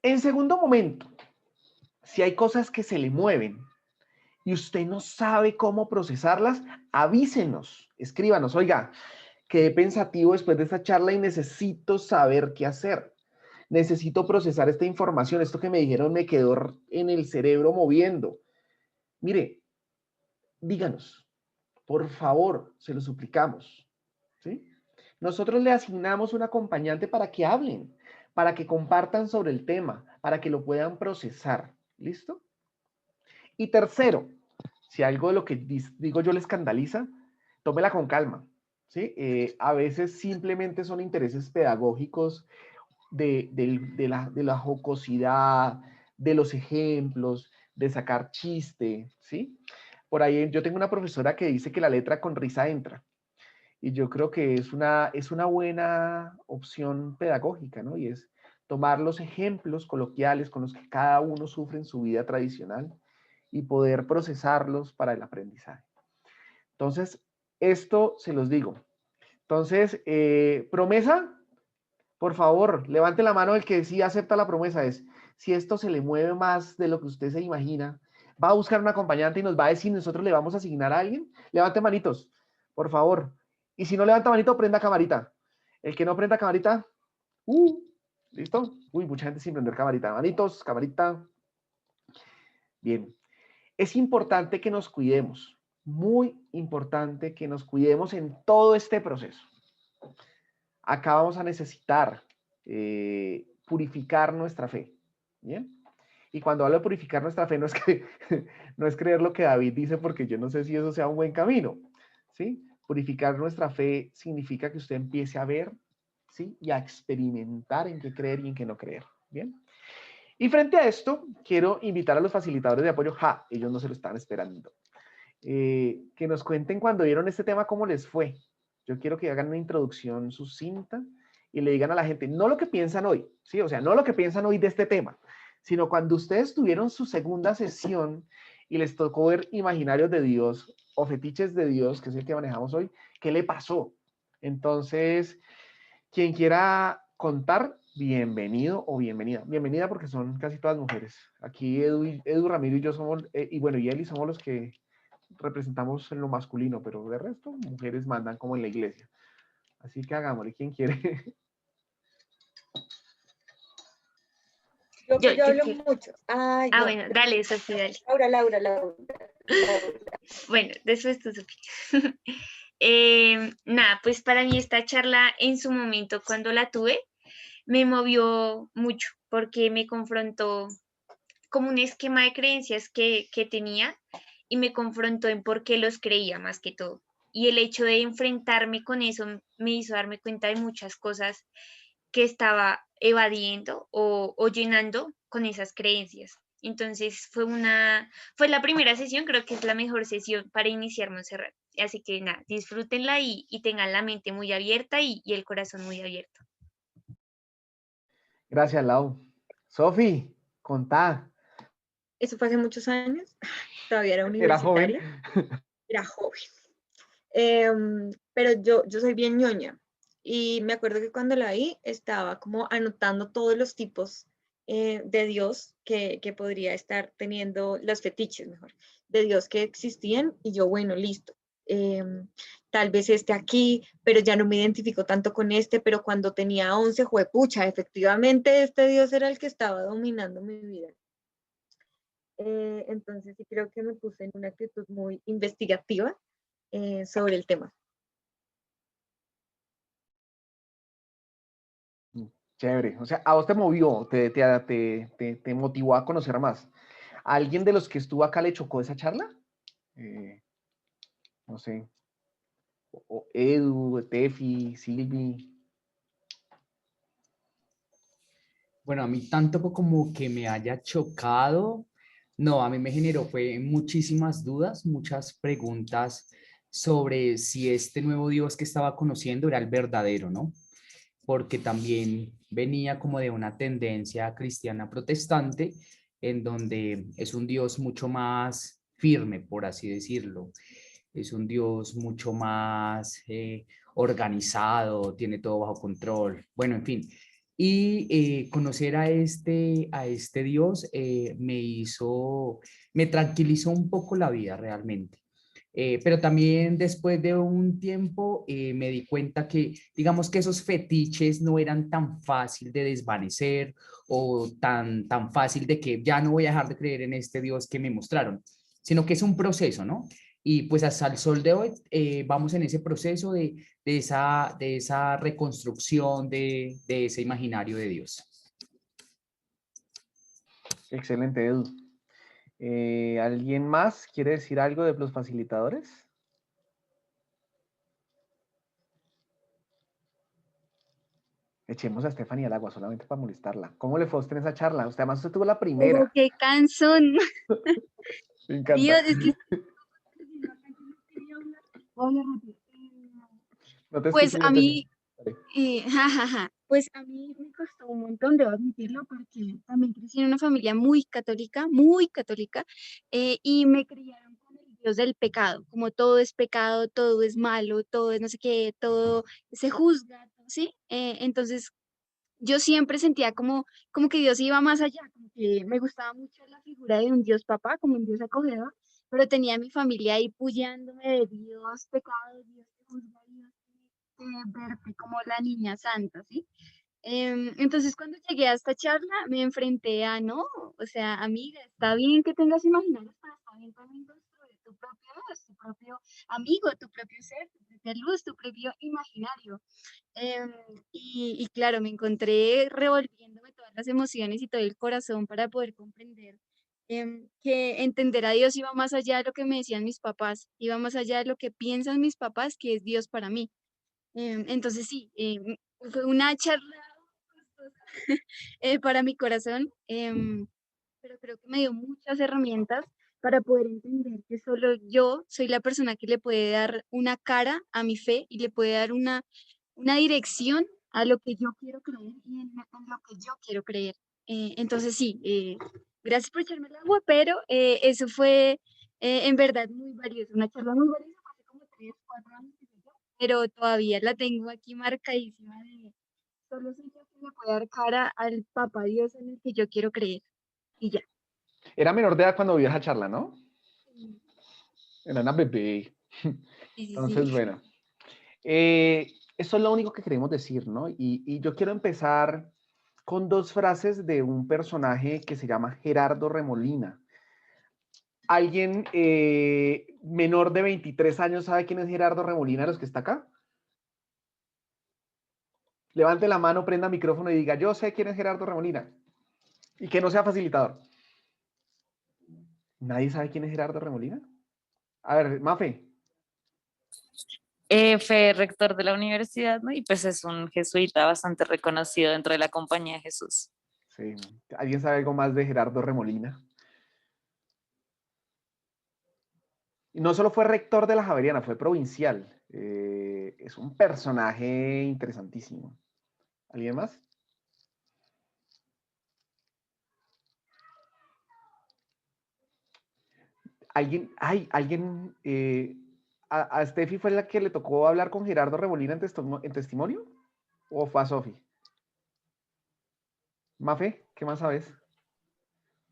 En segundo momento, si hay cosas que se le mueven y usted no sabe cómo procesarlas, avísenos, escríbanos. Oiga, quedé pensativo después de esta charla y necesito saber qué hacer. Necesito procesar esta información. Esto que me dijeron me quedó en el cerebro moviendo. Mire, díganos, por favor, se lo suplicamos, ¿sí? Nosotros le asignamos un acompañante para que hablen, para que compartan sobre el tema, para que lo puedan procesar. ¿Listo? Y tercero, si algo de lo que digo yo le escandaliza, tómela con calma. ¿Sí? A veces simplemente son intereses pedagógicos de la jocosidad, de los ejemplos, de sacar chiste, ¿sí? Por ahí yo tengo una profesora que dice que la letra con risa entra. Y yo creo que es una buena opción pedagógica, ¿no? Y es tomar los ejemplos coloquiales con los que cada uno sufre en su vida tradicional y poder procesarlos para el aprendizaje. Entonces, esto se los digo. Entonces, promesa, por favor, levante la mano el que sí acepta la promesa. Es, si esto se le mueve más de lo que usted se imagina, va a buscar un acompañante y nos va a decir, nosotros le vamos a asignar a alguien. Levante manitos, por favor. Y si no levanta manito, prenda camarita. El que no prenda camarita, ¿listo? Uy, mucha gente sin prender camarita. Manitos, camarita. Bien. Es importante que nos cuidemos, muy importante que nos cuidemos en todo este proceso. Acá vamos a necesitar purificar nuestra fe. ¿Bien? Y cuando hablo de purificar nuestra fe, no es, que, no es creer lo que David dice, porque yo no sé si eso sea un buen camino. ¿Sí? Purificar nuestra fe significa que usted empiece a ver, ¿sí? Y a experimentar en qué creer y en qué no creer. ¿Bien? Y frente a esto, quiero invitar a los facilitadores de apoyo. Ellos no se lo están esperando. Que nos cuenten cuando vieron este tema cómo les fue. Yo quiero que hagan una introducción sucinta y le digan a la gente, no lo que piensan hoy, ¿sí? O sea, no lo que piensan hoy de este tema, sino cuando ustedes tuvieron su segunda sesión y les tocó ver imaginarios de Dios o fetiches de Dios, que es el que manejamos hoy, ¿qué le pasó? Entonces, quien quiera contar, bienvenido o bienvenida. Bienvenida porque son casi todas mujeres. Aquí Edu Ramiro y yo somos, y bueno, y Eli somos los que representamos en lo masculino, pero de resto, mujeres mandan como en la iglesia. Así que hagámosle, ¿quién quiere? Yo hablo quiero. mucho. Ay, no. Bueno, dale, Sofía, dale. Laura. Bueno, después tú, Sofía. Nada, pues para mí esta charla en su momento, cuando la tuve, me movió mucho porque me confrontó como un esquema de creencias que tenía y me confrontó en por qué los creía más que todo. Y el hecho de enfrentarme con eso me hizo darme cuenta de muchas cosas que estaba evadiendo o llenando con esas creencias. Entonces fue la primera sesión, creo que es la mejor sesión para iniciar Montserrat. Así que nada, disfrútenla y tengan la mente muy abierta y el corazón muy abierto. Gracias, Lau. Sofi, contá. Eso fue hace muchos años. Todavía era ¿Era joven? universitaria. Era joven. Pero yo soy bien ñoña. Y me acuerdo que cuando la vi estaba como anotando todos los tipos de Dios que podría estar teniendo, los fetiches, mejor, de Dios que existían. Y yo, bueno, listo. Tal vez este aquí, pero ya no me identifico tanto con este, pero cuando tenía 11, juepucha, efectivamente este Dios era el que estaba dominando mi vida. Entonces sí creo que me puse en una actitud muy investigativa sobre el tema. Chévere. O sea, a vos te movió, te motivó a conocer más. ¿A alguien de los que estuvo acá le chocó esa charla? No sé. O Edu, Tefi, Silvi. Bueno, a mí tanto como que me haya chocado, no, a mí me generó fue muchísimas dudas, muchas preguntas sobre si este nuevo Dios que estaba conociendo era el verdadero, ¿no? Porque también venía como de una tendencia cristiana protestante en donde es un Dios mucho más firme, por así decirlo. Es un Dios mucho más organizado, tiene todo bajo control. Bueno, en fin, Y conocer a este Dios me tranquilizó un poco la vida realmente. Pero también después de un tiempo me di cuenta que, digamos que esos fetiches no eran tan fácil de desvanecer o tan fácil de que ya no voy a dejar de creer en este Dios que me mostraron, sino que es un proceso, ¿no? Y pues hasta el sol de hoy vamos en ese proceso de esa reconstrucción de ese imaginario de Dios. Excelente, Edu. ¿Alguien más quiere decir algo de los facilitadores? Echemos a Stephanie al agua solamente para molestarla. ¿Cómo le fue a usted en esa charla? Usted además usted tuvo la Pero primera. qué cansón. Me encanta. Dios, es que voy a repetir. No te Pues escucho a bien, Penny. mí, Vale. pues a mí me costó un montón, debo admitirlo, porque también crecí en una familia muy católica, y me criaron con el Dios del pecado, como todo es pecado, todo es malo, todo es no sé qué, todo se juzga, ¿sí? Entonces yo siempre sentía como que Dios iba más allá, como que me gustaba mucho la figura de un Dios papá, como un Dios acogedor, pero tenía a mi familia ahí puyándome de Dios pecado, Dios te juzga, Dios verte como la niña santa, ¿sí? Entonces, cuando llegué a esta charla, me enfrenté a, no, o sea, amiga, está bien que tengas imaginarios, pero está bien también construir tu propio Dios, tu propio amigo, tu propio ser, tu propia luz, tu propio imaginario. Em, y claro, me encontré revolviéndome todas las emociones y todo el corazón para poder comprender que entender a Dios iba más allá de lo que me decían mis papás, iba más allá de lo que piensan mis papás, que es Dios para mí. Entonces sí, fue una charla costosa, para mi corazón, pero creo que me dio muchas herramientas para poder entender que solo yo soy la persona que le puede dar una cara a mi fe y le puede dar una dirección a lo que yo quiero creer y en lo que yo quiero creer. Entonces sí, gracias por echarme el agua, pero eso fue en verdad muy valioso, una charla muy valiosa, hace como 3, 4 años, qué sé yo, pero todavía la tengo aquí marcadísima de solo soy yo que le puede dar cara al papá Dios en el que yo quiero creer. Y ya. Era menor de edad cuando vio esa charla, ¿no? Sí, Era una bebé. sí, Entonces, sí. bueno. Eso es lo único que queremos decir, ¿no? Y yo quiero empezar con dos frases de un personaje que se llama Gerardo Remolina. ¿Alguien menor de 23 años sabe quién es Gerardo Remolina de los que está acá? Levante la mano, prenda micrófono y diga, yo sé quién es Gerardo Remolina. Y que no sea facilitador. ¿Nadie sabe quién es Gerardo Remolina? A ver, Mafe. Fue rector de la universidad, ¿no? Y pues es un jesuita bastante reconocido dentro de la Compañía de Jesús. Sí. ¿Alguien sabe algo más de Gerardo Remolina? Y no solo fue rector de la Javeriana, fue provincial. Es un personaje interesantísimo. ¿Alguien más? ¿Alguien, a Steffi fue la que le tocó hablar con Gerardo Remolina en testimonio? ¿O fue a Sofi? Mafe, ¿qué más sabes?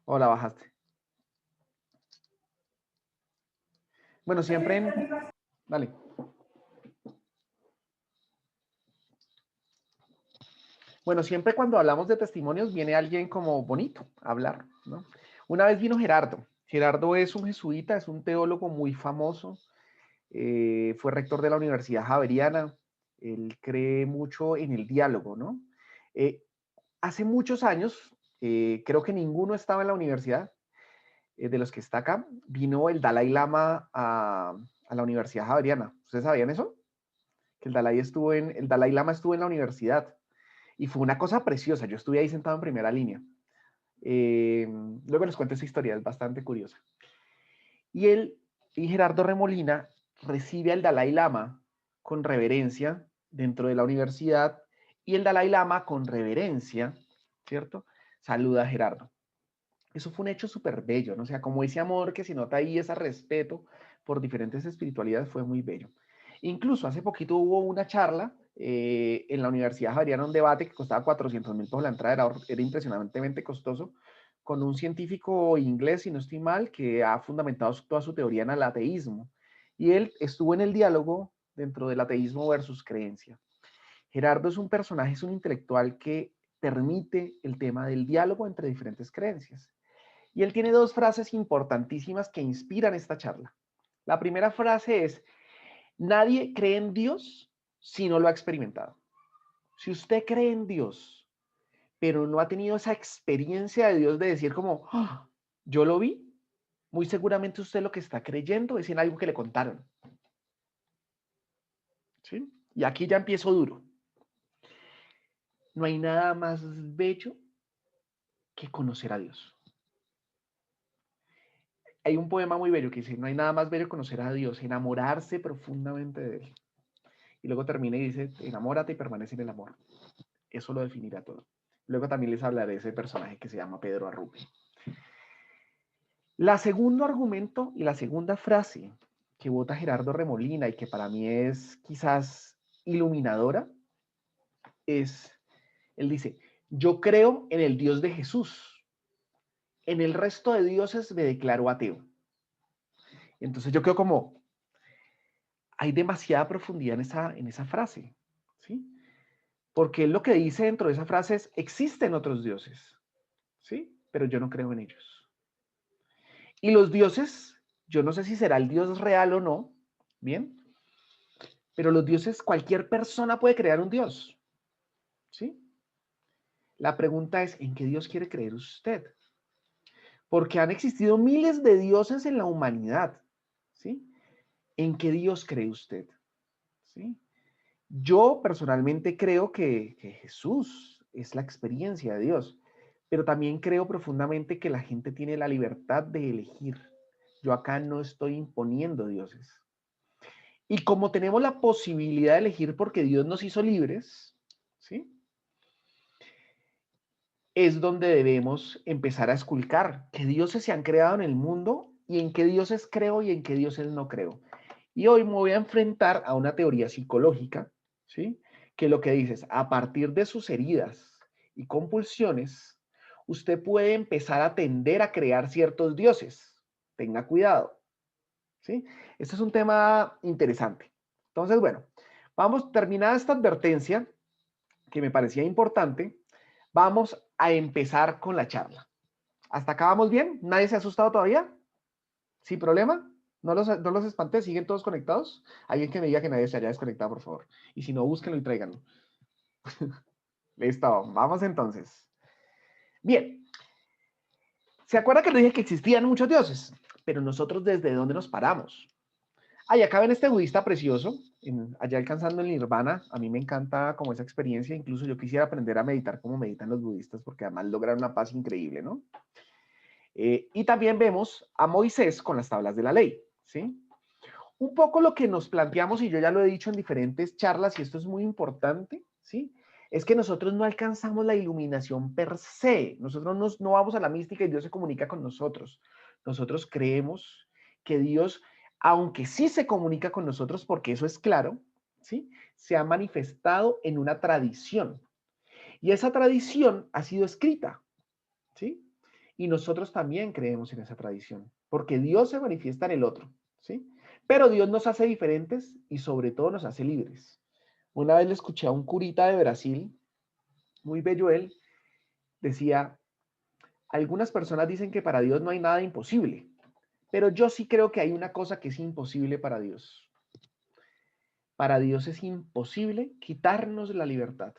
¿O la bajaste? Bueno, siempre en... Dale. Bueno, siempre cuando hablamos de testimonios viene alguien como bonito a hablar, ¿no? Una vez vino Gerardo. Gerardo es un jesuita, es un teólogo muy famoso. Fue rector de la Universidad Javeriana. Él cree mucho en el diálogo, ¿no? Hace muchos años, creo que ninguno estaba en la universidad, de los que está acá, vino el Dalai Lama a la Universidad Javeriana. ¿Ustedes sabían eso? Que el Dalai Lama estuvo en la universidad. Y fue una cosa preciosa. Yo estuve ahí sentado en primera línea. Luego les cuento esa historia, es bastante curiosa. Y Gerardo Remolina recibe al Dalai Lama con reverencia dentro de la universidad y el Dalai Lama con reverencia, ¿cierto? Saluda a Gerardo. Eso fue un hecho súper bello, ¿no? O sea, como ese amor que se nota ahí, ese respeto por diferentes espiritualidades fue muy bello. Incluso hace poquito hubo una charla En la Universidad Javeriana, un debate que costaba 400.000 pesos la entrada, era impresionantemente costoso, con un científico inglés, si no estoy mal, que ha fundamentado toda su teoría en el ateísmo. Y él estuvo en el diálogo dentro del ateísmo versus creencia. Gerardo es un personaje, es un intelectual que permite el tema del diálogo entre diferentes creencias. Y él tiene dos frases importantísimas que inspiran esta charla. La primera frase es: nadie cree en Dios si no lo ha experimentado. Si usted cree en Dios, pero no ha tenido esa experiencia de Dios de decir como, "Ah, yo lo vi", muy seguramente usted lo que está creyendo es en algo que le contaron. ¿Sí? Y aquí ya empiezo duro. No hay nada más bello que conocer a Dios. Hay un poema muy bello que dice: no hay nada más bello que conocer a Dios, enamorarse profundamente de Él. Y luego termina y dice: enamórate y permanece en el amor. Eso lo definirá todo. Luego también les hablaré de ese personaje que se llama Pedro Arrupe. La segundo argumento y la segunda frase que vota Gerardo Remolina y que para mí es quizás iluminadora es, él dice: yo creo en el Dios de Jesús, en el resto de dioses me declaro ateo. Entonces yo creo como, hay demasiada profundidad en esa frase, ¿sí? Porque él lo que dice dentro de esa frase es: existen otros dioses, ¿sí? Pero yo no creo en ellos. Y los dioses, yo no sé si será el Dios real o no, ¿bien? Pero los dioses, cualquier persona puede crear un Dios, ¿sí? La pregunta es: ¿en qué Dios quiere creer usted? Porque han existido miles de dioses en la humanidad, ¿sí? ¿En qué Dios cree usted? ¿Sí? Yo personalmente creo que Jesús es la experiencia de Dios, pero también creo profundamente que la gente tiene la libertad de elegir. Yo acá no estoy imponiendo dioses. Y como tenemos la posibilidad de elegir porque Dios nos hizo libres, ¿sí? Es donde debemos empezar a esculcar qué dioses se han creado en el mundo y en qué dioses creo y en qué dioses no creo. Y hoy me voy a enfrentar a una teoría psicológica, ¿sí? Que lo que dice es: a partir de sus heridas y compulsiones, usted puede empezar a tender a crear ciertos dioses. Tenga cuidado, ¿sí? Este es un tema interesante. Entonces, bueno, vamos, terminada esta advertencia, que me parecía importante, vamos a empezar con la charla. ¿Hasta acá vamos bien? ¿Nadie se ha asustado todavía? ¿Sin problema? No los espanté, ¿siguen todos conectados? Alguien que me diga que nadie se haya desconectado, por favor. Y si no, búsquenlo y tráiganlo. Listo, vamos entonces. Bien, ¿se acuerda que le dije que existían muchos dioses? Pero nosotros, ¿desde dónde nos paramos? Acá ven este budista precioso, allá alcanzando el nirvana. A mí me encanta como esa experiencia. Incluso yo quisiera aprender a meditar como meditan los budistas, porque además logran una paz increíble, ¿no? Y también vemos a Moisés con las tablas de la ley, ¿sí? Un poco lo que nos planteamos, y yo ya lo he dicho en diferentes charlas, y esto es muy importante, ¿sí? Es que nosotros no alcanzamos la iluminación per se. Nosotros no vamos a la mística y Dios se comunica con nosotros. Nosotros creemos que Dios, aunque sí se comunica con nosotros, porque eso es claro, ¿sí? Se ha manifestado en una tradición. Y esa tradición ha sido escrita, ¿sí? Y nosotros también creemos en esa tradición, porque Dios se manifiesta en el otro, ¿sí? Pero Dios nos hace diferentes y sobre todo nos hace libres. Una vez le escuché a un curita de Brasil, muy bello él, decía: algunas personas dicen que para Dios no hay nada imposible, pero yo sí creo que hay una cosa que es imposible para Dios. Para Dios es imposible quitarnos la libertad,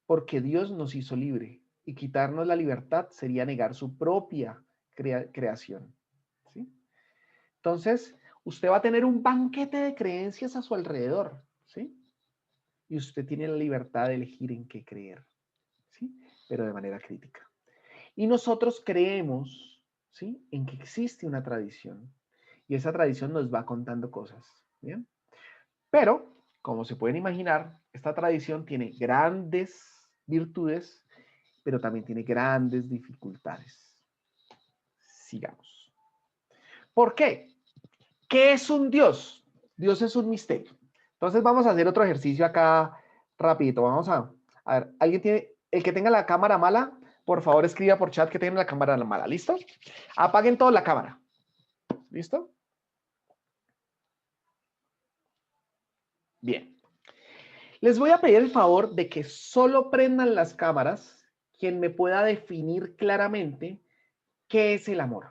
porque Dios nos hizo libre, y quitarnos la libertad sería negar su propia creación, ¿sí? Entonces, usted va a tener un banquete de creencias a su alrededor, ¿sí? Y usted tiene la libertad de elegir en qué creer, ¿sí? Pero de manera crítica. Y nosotros creemos, ¿sí? En que existe una tradición. Y esa tradición nos va contando cosas, ¿bien? Pero, como se pueden imaginar, esta tradición tiene grandes virtudes, pero también tiene grandes dificultades. Sigamos. ¿Por qué? ¿Qué es un Dios? Dios es un misterio. Entonces vamos a hacer otro ejercicio acá rapidito. Vamos a ver, ¿alguien tiene, el que tenga la cámara mala, por favor escriba por chat que tiene la cámara mala, ¿listo? Apaguen toda la cámara, ¿listo? Bien. Les voy a pedir el favor de que solo prendan las cámaras quien me pueda definir claramente qué es el amor.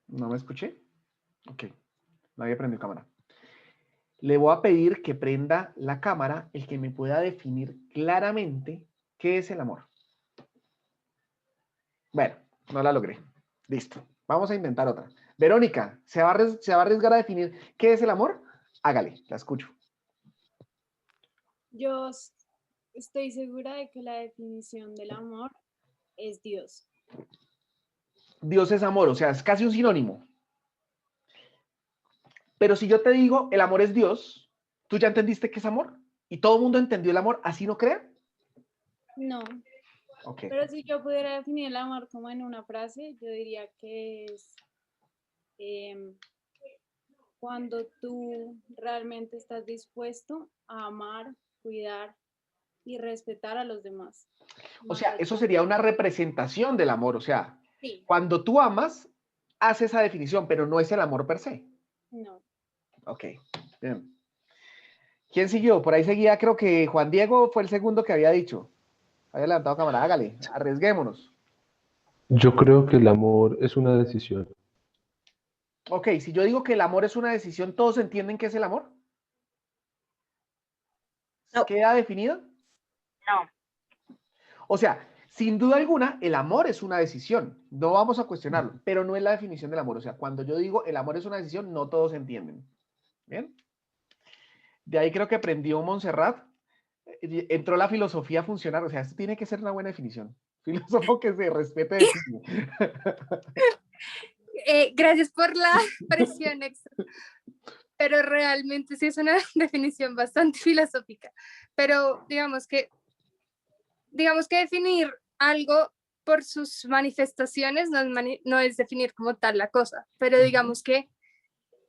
¿No me escuché? Ok, nadie prendió cámara. Le voy a pedir que prenda la cámara el que me pueda definir claramente qué es el amor. Bueno, no la logré. Listo. Vamos a intentar otra. Verónica, ¿se va a arriesgar a definir qué es el amor? Hágale, la escucho. Yo estoy segura de que la definición del amor es Dios. Dios es amor, o sea, es casi un sinónimo. Pero si yo te digo el amor es Dios, ¿tú ya entendiste qué es amor? ¿Y todo el mundo entendió el amor, así no creen? No, Ok. pero si yo pudiera definir el amor como en una frase, yo diría que es cuando tú realmente estás dispuesto a amar, cuidar y respetar a los demás. O sea, Más eso allá sería de- una representación del amor. O sea, Sí, cuando tú amas, hace esa definición, pero no es el amor per se. no. Ok, bien. ¿Quién siguió? Por ahí seguía, creo que Juan Diego fue el segundo que había dicho. Había levantado cámara, hágale, arriesguémonos. Yo creo que el amor es una decisión. Ok, si yo digo que el amor es una decisión, ¿todos entienden qué es el amor? No. ¿Queda definido? No. O sea, sin duda alguna, el amor es una decisión. No vamos a cuestionarlo, pero no es la definición del amor. O sea, cuando yo digo el amor es una decisión, no todos entienden. ¿Bien? De ahí creo que aprendió Montserrat. Entró la filosofía a funcionar. O sea, esto tiene que ser una buena definición. Filósofo que se respete define. Gracias por la presión extra, pero realmente sí es una definición bastante filosófica. Pero digamos que definir algo por sus manifestaciones no es definir como tal la cosa, pero digamos que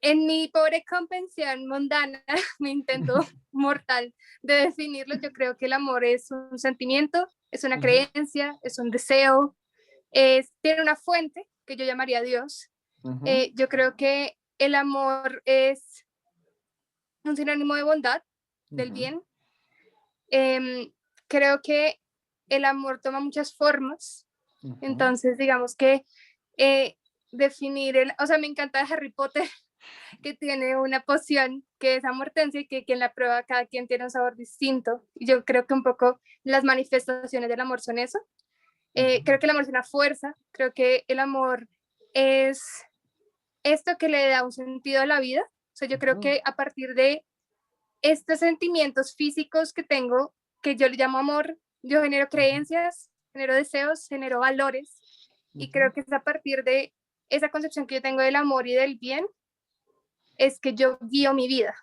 en mi pobre comprensión mundana, mi intento mortal de definirlo, yo creo que el amor es un sentimiento, es una creencia, es un deseo, tiene una fuente que yo llamaría Dios. Yo creo que el amor es un sinónimo de bondad, del bien. Creo que el amor toma muchas formas, entonces digamos que definir o sea, me encanta Harry Potter, que tiene una poción que es amortencia y que quien la prueba, cada quien tiene un sabor distinto. Y yo creo que un poco las manifestaciones del amor son eso. Creo que el amor es una fuerza, creo que el amor es esto que le da un sentido a la vida. O sea, yo creo que a partir de estos sentimientos físicos que tengo, que yo le llamo amor, yo genero creencias, genero deseos, genero valores. Y creo que es a partir de esa concepción que yo tengo del amor y del bien, es que yo guío mi vida.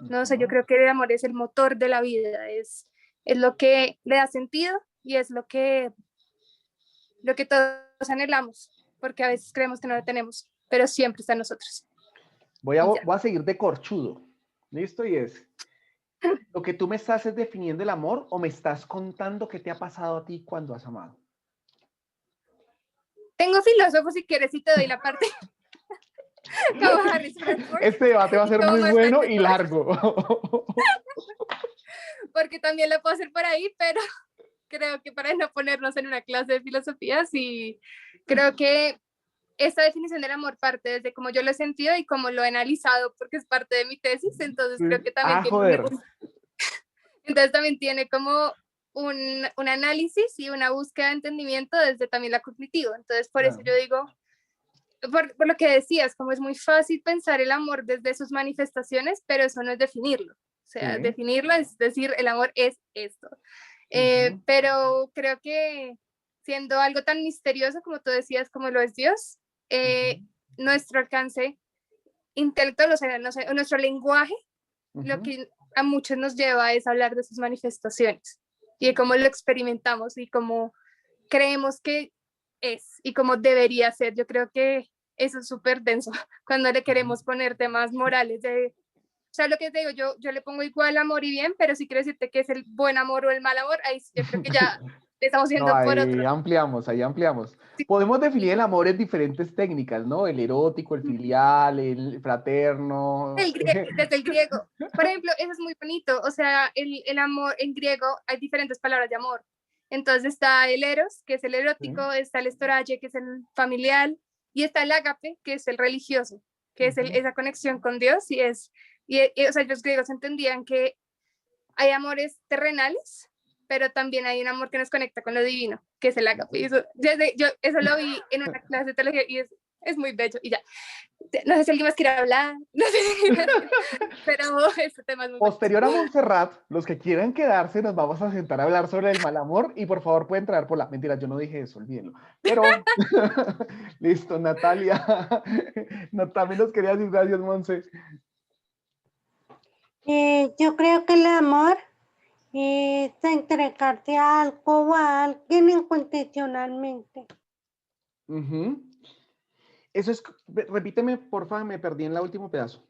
¿No? O sea, yo creo que el amor es el motor de la vida, es lo que le da sentido y es lo que todos anhelamos, porque a veces creemos que no lo tenemos, pero siempre está en nosotros. Voy a seguir de corchudo. ¿Listo? Y es, ¿lo que tú me estás es definiendo el amor o me estás contando qué te ha pasado a ti cuando has amado? Tengo filósofo si quieres y te doy la parte. Como Harris Bradford. Este debate va a ser muy bueno y largo. Porque también lo puedo hacer por ahí, pero creo que para no ponernos en una clase de filosofía, sí, creo que esta definición del amor parte desde cómo yo lo he sentido y cómo lo he analizado, porque es parte de mi tesis, entonces creo que también entonces también tiene como un análisis y una búsqueda de entendimiento desde también la cognitiva. Entonces, por eso yo digo, por lo que decías, como es muy fácil pensar el amor desde sus manifestaciones, pero eso no es definirlo. O sea, definirlo es decir, el amor es esto. Pero creo que siendo algo tan misterioso como tú decías, como lo es Dios, nuestro alcance intelectual, o sea, no sé, nuestro lenguaje, lo que a muchos nos lleva es hablar de sus manifestaciones y de cómo lo experimentamos y cómo creemos que es y cómo debería ser. Yo creo que eso es súper denso cuando le queremos poner temas morales de, o sea, lo que te digo, yo le pongo igual amor y bien, pero si quiero decirte que es el buen amor o el mal amor, ahí sí yo creo que ya le estamos No, yendo por otro. ahí ampliamos, ahí ampliamos. Sí, Podemos definir el amor en diferentes técnicas, ¿no? El erótico, el filial, el fraterno. desde el griego. Por ejemplo, eso es muy bonito. O sea, el amor en griego hay diferentes palabras de amor. Entonces está el eros, que es el erótico, está el estoralle, que es el familiar, y está el ágape, que es el religioso, que es esa conexión con Dios. O sea, los griegos entendían que hay amores terrenales, pero también hay un amor que nos conecta con lo divino, que es el ágape. Y eso, yo eso lo vi en una clase de teología y es muy bello. Y ya, no sé si alguien más quiere hablar, no sé si pero este tema es muy Posterior a Montserrat, los que quieran quedarse, nos vamos a sentar a hablar sobre el mal amor y por favor pueden traer por la... Mentira, yo no dije eso, olvídenlo. Pero, listo, Natalia. También nos quería decir gracias, Monse. Yo creo que el amor es entregarte a algo o a alguien incondicionalmente. Eso es, repíteme, porfa, me perdí en el último pedazo.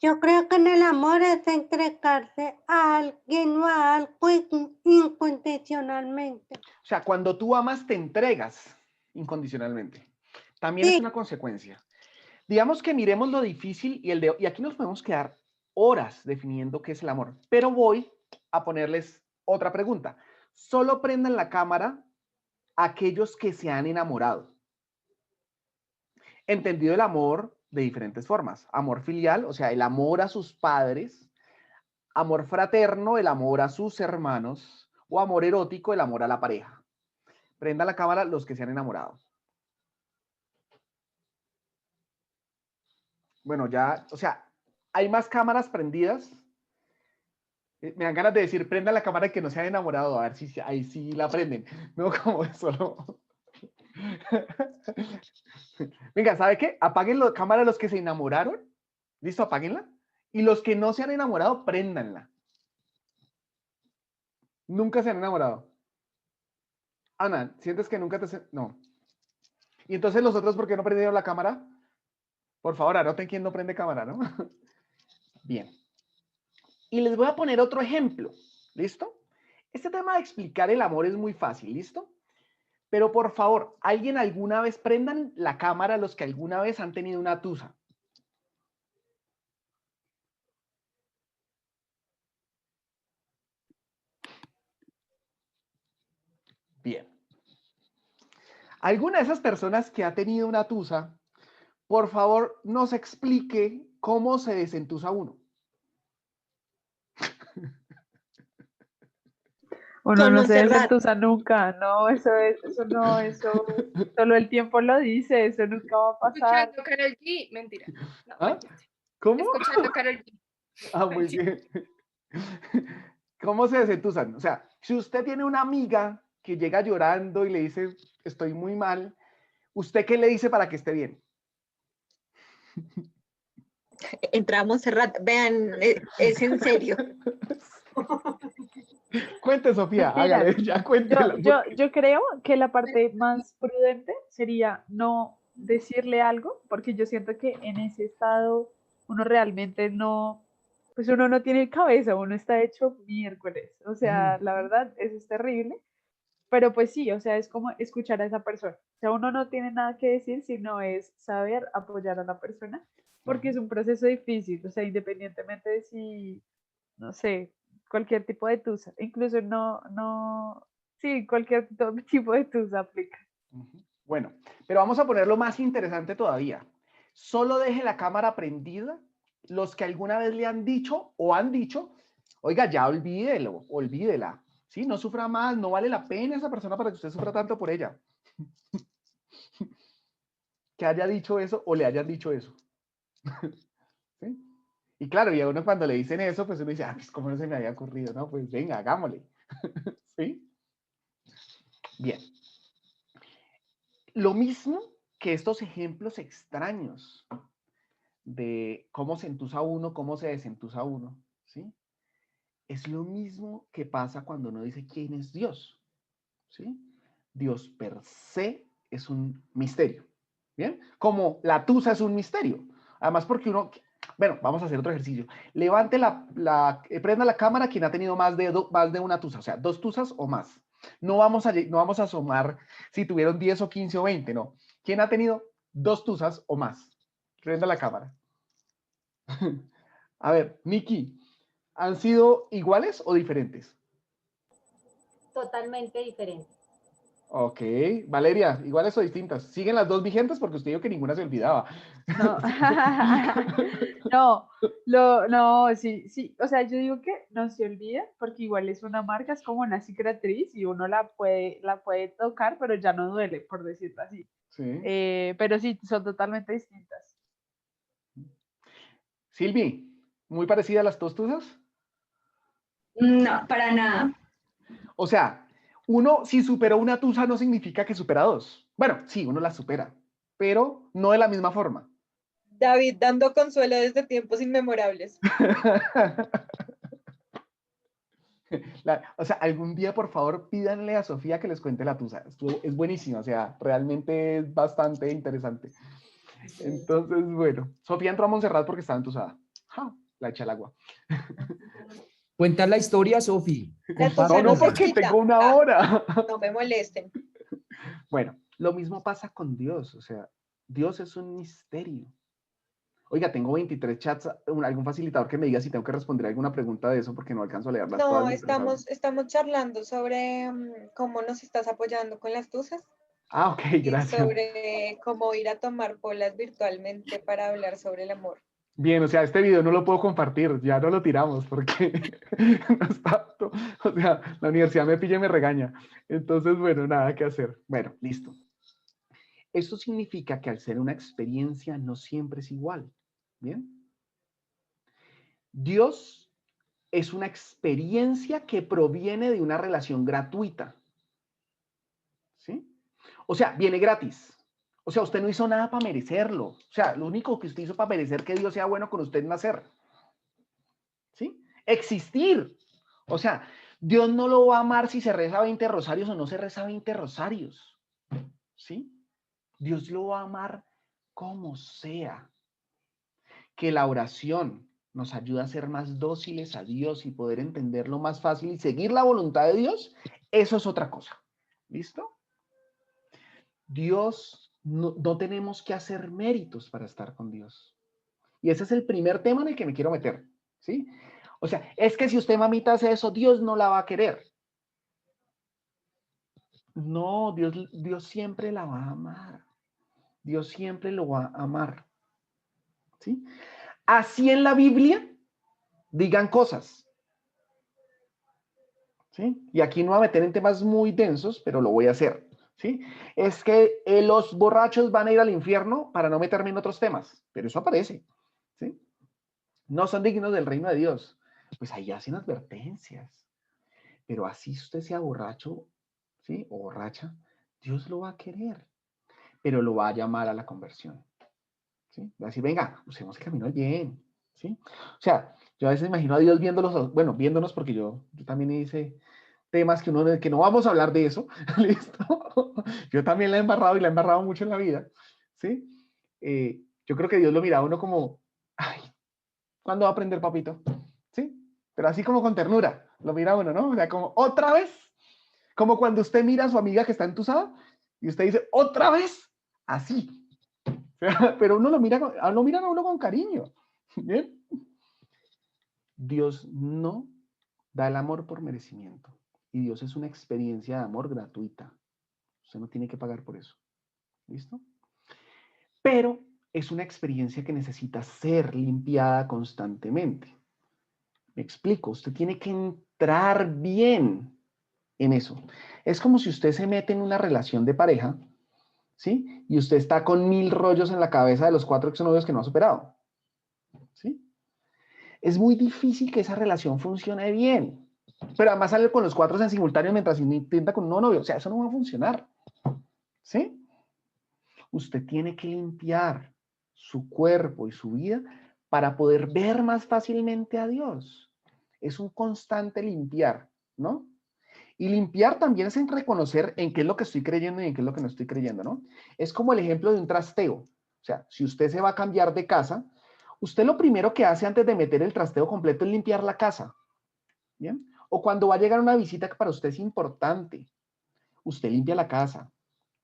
Yo creo que en el amor es entregarse a alguien o a algo incondicionalmente. O sea, cuando tú amas, te entregas incondicionalmente. También es una consecuencia. Digamos que miremos lo difícil y aquí nos podemos quedar horas definiendo qué es el amor. Pero voy a ponerles otra pregunta. Solo prendan la cámara aquellos que se han enamorado. Entendido el amor de diferentes formas. Amor filial, o sea, el amor a sus padres. Amor fraterno, el amor a sus hermanos. O amor erótico, el amor a la pareja. Prenda la cámara los que se han enamorado. Bueno, ya, o sea, hay más cámaras prendidas. Me dan ganas de decir, prenda la cámara que no se han enamorado, a ver si ahí sí la prenden. No, como eso, no. Venga, ¿sabe qué? Apaguen la cámara los que se enamoraron. ¿Listo? Apáguenla. Y los que no se han enamorado, préndanla. Nunca se han enamorado. Ana, ¿sientes que nunca te... No. ¿Y entonces los otros por qué no prendieron la cámara? Por favor, anoten quién no prende cámara, ¿no? Bien. Y les voy a poner otro ejemplo. ¿Listo? Este tema de explicar el amor es muy fácil. ¿Listo? Pero por favor, ¿alguien alguna vez prendan la cámara los que alguna vez han tenido una tusa? Bien. ¿Alguna de esas personas que ha tenido una tusa, por favor, nos explique cómo se desentusa uno? Uno no se desentusa nunca, no, eso solo el tiempo lo dice, eso nunca va a pasar. Escuchando Karol G, mentira. No, ¿Ah? ¿Cómo? escuchando Karol G. Ah, muy bien. ¿Cómo se desentusan? O sea, si usted tiene una amiga que llega llorando y le dice, estoy muy mal, ¿usted qué le dice para que esté bien? Entramos cerrando. Vean, es en serio. Cuente, Sofía, Mira, hágale, ya cuéntela. yo creo que la parte más prudente sería no decirle algo, porque yo siento que en ese estado uno realmente no, pues uno no tiene cabeza, uno está hecho miércoles, o sea, la verdad, eso es terrible, pero pues sí, o sea, es como escuchar a esa persona, o sea, uno no tiene nada que decir, sino es saber apoyar a la persona, porque es un proceso difícil, o sea, independientemente de si, no sé, cualquier tipo de tusa, incluso sí, cualquier tipo de tusa aplica. Bueno, pero vamos a ponerlo más interesante todavía. Solo deje la cámara prendida los que alguna vez le han dicho o han dicho, oiga, ya olvídelo, olvídela. Sí, no sufra más, no vale la pena esa persona para que usted sufra tanto por ella. Que haya dicho eso o le hayan dicho eso. ¿Sí? Y claro, y a uno cuando le dicen eso, pues uno dice, ah, pues cómo no se me había ocurrido, ¿no? Pues venga, hagámosle. ¿Sí? Bien. Lo mismo que estos ejemplos de cómo se entusa uno, cómo se desentusa uno, ¿sí? es lo mismo que pasa cuando uno dice quién es Dios, ¿sí? Dios per se es un misterio, ¿bien? Como la tusa es un misterio. Además porque uno, bueno, vamos a hacer otro ejercicio. Levante prenda la cámara quien ha tenido más de una tusa, o sea, 2 tusas o más. No vamos a sumar si tuvieron 10 o 15 o 20, no. ¿Quién ha tenido 2 tusas o más? Prenda la cámara. A ver, Nikki, ¿han sido iguales o diferentes? Totalmente diferente. Ok, Valeria, ¿iguales o distintas? ¿Siguen las 2 vigentes? Porque usted dijo que ninguna se olvidaba. No, sí, sí, o sea, yo digo que no se olvida porque igual es una marca, es como una cicatriz y uno la puede tocar, pero ya no duele, por decirlo así. Sí. Pero sí, son totalmente distintas. Silvi, ¿muy parecida a las 2 tusas? No, para nada. O sea, uno si superó una tusa no significa que supera 2. Bueno, sí, uno las supera, pero no de la misma forma. David dando consuelo desde tiempos inmemorables. O sea, algún día, por favor, pídanle a Sofía que les cuente la tusa. Es buenísima, o sea, realmente es bastante interesante. Entonces, bueno, Sofía entró a Montserrat porque estaba entusada. ¡Ja! La echa al agua. Cuenta la historia, Sofi. La tusa No, no no, se porque quita. tengo una hora. No me molesten. Bueno, lo mismo pasa con Dios, o sea, Dios es un misterio. Oiga, tengo 23 chats, algún facilitador que me diga si tengo que responder alguna pregunta de eso porque no alcanzo a leerlas todas. No, mientras hablo. estamos charlando sobre cómo nos estás apoyando con las tusas Ah, ok, y gracias. sobre cómo ir a tomar polas virtualmente para hablar sobre el amor. Bien, o sea, este video no lo puedo compartir, ya no lo tiramos porque no está apto. O sea, la universidad me pilla y me regaña. Entonces, bueno, nada que hacer. Bueno, listo. Esto significa que al ser una experiencia no siempre es igual. ¿Bien? Dios es una experiencia que proviene de una relación gratuita. ¿Sí? O sea, viene gratis. O sea, usted no hizo nada para merecerlo. O sea, lo único que usted hizo para merecer que Dios sea bueno con usted es nacer. ¿Sí? Existir. O sea, Dios no lo va a amar si se reza 20 rosarios o no se reza 20 rosarios. ¿Sí? Dios lo va a amar como sea. Que la oración nos ayuda a ser más dóciles a Dios y poder entenderlo más fácil y seguir la voluntad de Dios, eso es otra cosa. ¿Listo? Dios, no tenemos que hacer méritos para estar con Dios. Y ese es el primer tema en el que me quiero meter. ¿Sí? O sea, es que si usted, mamita, hace eso, Dios no la va a querer. No, Dios siempre la va a amar. Dios siempre lo va a amar. ¿Sí? Así en la Biblia digan cosas. ¿Sí? Y aquí no voy a meter en temas muy densos, pero lo voy a hacer. ¿Sí? Es que los borrachos van a ir al infierno para no meterme en otros temas, pero eso aparece. ¿Sí? No son dignos del reino de Dios. Pues ahí hacen advertencias. Pero así usted sea borracho, ¿sí? O borracha, Dios lo va a querer, pero lo va a llamar a la conversión. ¿Sí? Va a decir, venga, usemos el camino del bien. ¿Sí? O sea, yo a veces imagino a Dios viéndolos, bueno, viéndonos porque yo también hice temas que no vamos a hablar de eso, ¿listo? Yo también la he embarrado y la he embarrado mucho en la vida, ¿sí? Yo creo que Dios lo mira a uno como, ay, ¿cuándo va a aprender, papito? ¿Sí? Pero así como con ternura, lo mira a uno, ¿no? O sea, como, ¿otra vez? Como cuando usted mira a su amiga que está entusada y usted dice, ¿otra vez? Así. Pero uno lo mira a uno con cariño. ¿Bien? Dios no da el amor por merecimiento. Y Dios es una experiencia de amor gratuita. Usted no tiene que pagar por eso. ¿Listo? Pero es una experiencia que necesita ser limpiada constantemente. Me explico, usted tiene que entrar bien en eso. Es como si usted se mete en una relación de pareja, ¿sí? Y usted está con 1000 rollos en la cabeza de los 4 exnovios que no ha superado, ¿sí? Es muy difícil que esa relación funcione bien. Pero además sale con los 4 en simultáneo mientras intenta con un nuevo novio. O sea, eso no va a funcionar, ¿sí? Usted tiene que limpiar su cuerpo y su vida para poder ver más fácilmente a Dios. es un constante limpiar, ¿no? Y limpiar también es en reconocer en qué es lo que estoy creyendo y en qué es lo que no estoy creyendo, ¿no? Es como el ejemplo de un trasteo. O sea, si usted se va a cambiar de casa, usted lo primero que hace antes de meter el trasteo completo es limpiar la casa, ¿bien? O cuando va a llegar una visita que para usted es importante, usted limpia la casa,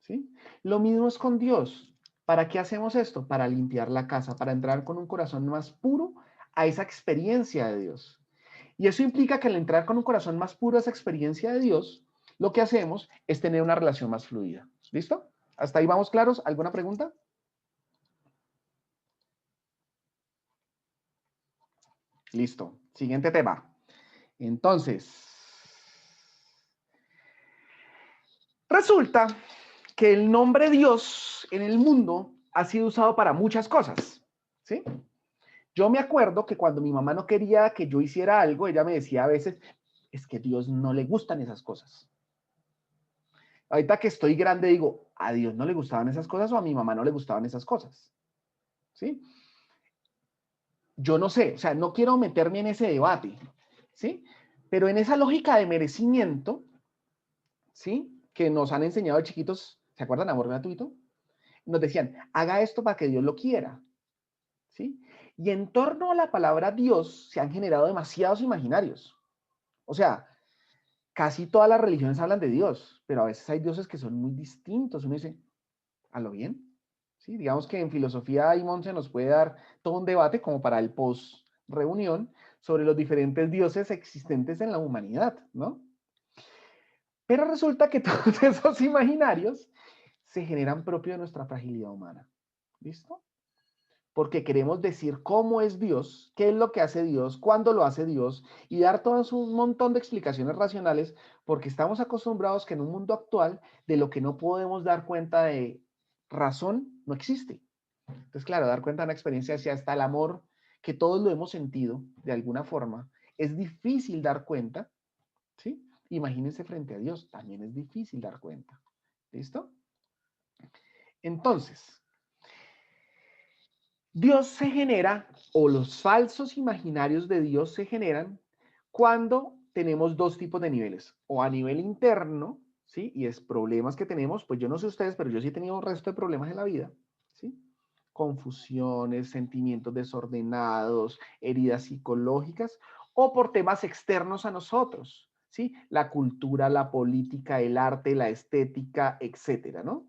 ¿sí? Lo mismo es con Dios. ¿Para qué hacemos esto? Para limpiar la casa, para entrar con un corazón más puro a esa experiencia de Dios. Y eso implica que al entrar con un corazón más puro a esa experiencia de Dios, lo que hacemos es tener una relación más fluida. ¿Listo? ¿Hasta ahí vamos claros? ¿Alguna pregunta? Listo. Siguiente tema. Entonces, resulta que el nombre Dios en el mundo ha sido usado para muchas cosas, ¿sí? Yo me acuerdo que cuando mi mamá no quería que yo hiciera algo, ella me decía a veces, es que a Dios no le gustan esas cosas. Ahorita que estoy grande digo, ¿a Dios no le gustaban esas cosas o a mi mamá no le gustaban esas cosas? ¿Sí? Yo no sé, o sea, no quiero meterme en ese debate, ¿sí? Pero en esa lógica de merecimiento, ¿sí? Que nos han enseñado de chiquitos, ¿se acuerdan? Amor gratuito. Nos decían, haga esto para que Dios lo quiera, ¿sí? Y en torno a la palabra Dios se han generado demasiados imaginarios. O sea, casi todas las religiones hablan de Dios, pero a veces hay dioses que son muy distintos. Uno dice, ¿a lo bien? ¿Sí? Digamos que en filosofía Imón se nos puede dar todo un debate como para el post-reunión sobre los diferentes dioses existentes en la humanidad, ¿no? Pero resulta que todos esos imaginarios se generan propio de nuestra fragilidad humana. ¿Listo? Porque queremos decir cómo es Dios, qué es lo que hace Dios, cuándo lo hace Dios, y dar todo un montón de explicaciones racionales, porque estamos acostumbrados que en un mundo actual, de lo que no podemos dar cuenta de razón, no existe. Entonces, claro, dar cuenta de una experiencia hacia hasta el amor, que todos lo hemos sentido de alguna forma, es difícil dar cuenta, ¿sí? Imagínense frente a Dios, también es difícil dar cuenta. ¿Listo? Entonces, Dios se genera, o los falsos imaginarios de Dios se generan cuando tenemos dos tipos de niveles, o a nivel interno, ¿sí? Y es problemas que tenemos, pues yo no sé ustedes, pero yo sí he tenido un resto de problemas en la vida, ¿sí? Confusiones, sentimientos desordenados, heridas psicológicas, o por temas externos a nosotros, ¿sí? La cultura, la política, el arte, la estética, etcétera, ¿no?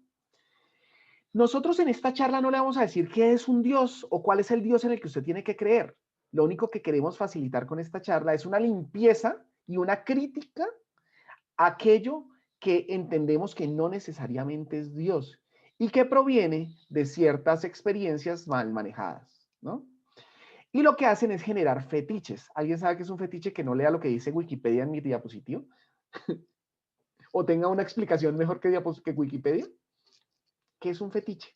Nosotros en esta charla no le vamos a decir qué es un Dios o cuál es el Dios en el que usted tiene que creer. Lo único que queremos facilitar con esta charla es una limpieza y una crítica a aquello que entendemos que no necesariamente es Dios y que proviene de ciertas experiencias mal manejadas, ¿no? Y lo que hacen es generar fetiches. ¿Alguien sabe qué es un fetiche que no lea lo que dice Wikipedia en mi diapositivo? ¿O tenga una explicación mejor que Wikipedia? ¿Qué es un fetiche?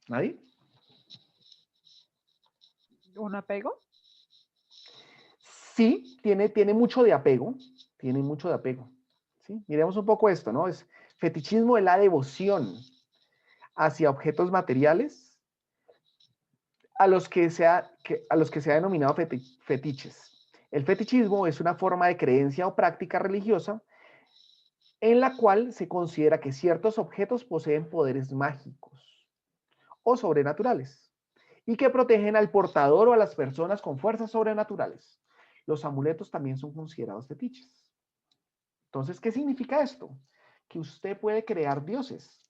¿Nadie? ¿Un apego? Sí, tiene mucho de apego. Tiene mucho de apego. ¿Sí? Miremos un poco esto, ¿no? Fetichismo es la devoción hacia objetos materiales a los que se ha denominado fetiches. El fetichismo es una forma de creencia o práctica religiosa en la cual se considera que ciertos objetos poseen poderes mágicos o sobrenaturales y que protegen al portador o a las personas con fuerzas sobrenaturales. Los amuletos también son considerados fetiches. Entonces, ¿qué significa esto? Que usted puede crear dioses,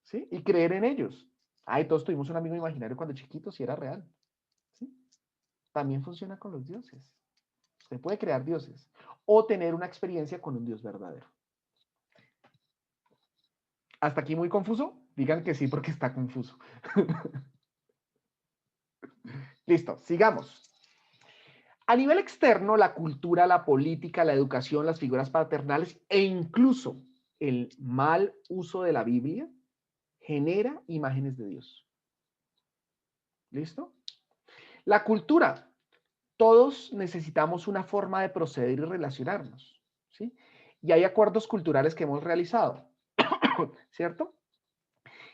¿sí? Y creer en ellos. Ay, todos tuvimos un amigo imaginario cuando chiquitos y era real, ¿sí? También funciona con los dioses. Usted puede crear dioses o tener una experiencia con un Dios verdadero. ¿Hasta aquí muy confuso? Digan que sí porque está confuso. Listo, sigamos. A nivel externo, la cultura, la política, la educación, las figuras paternales e incluso el mal uso de la Biblia genera imágenes de Dios. ¿Listo? La cultura. Todos necesitamos una forma de proceder y relacionarnos, ¿sí? Y hay acuerdos culturales que hemos realizado, ¿cierto?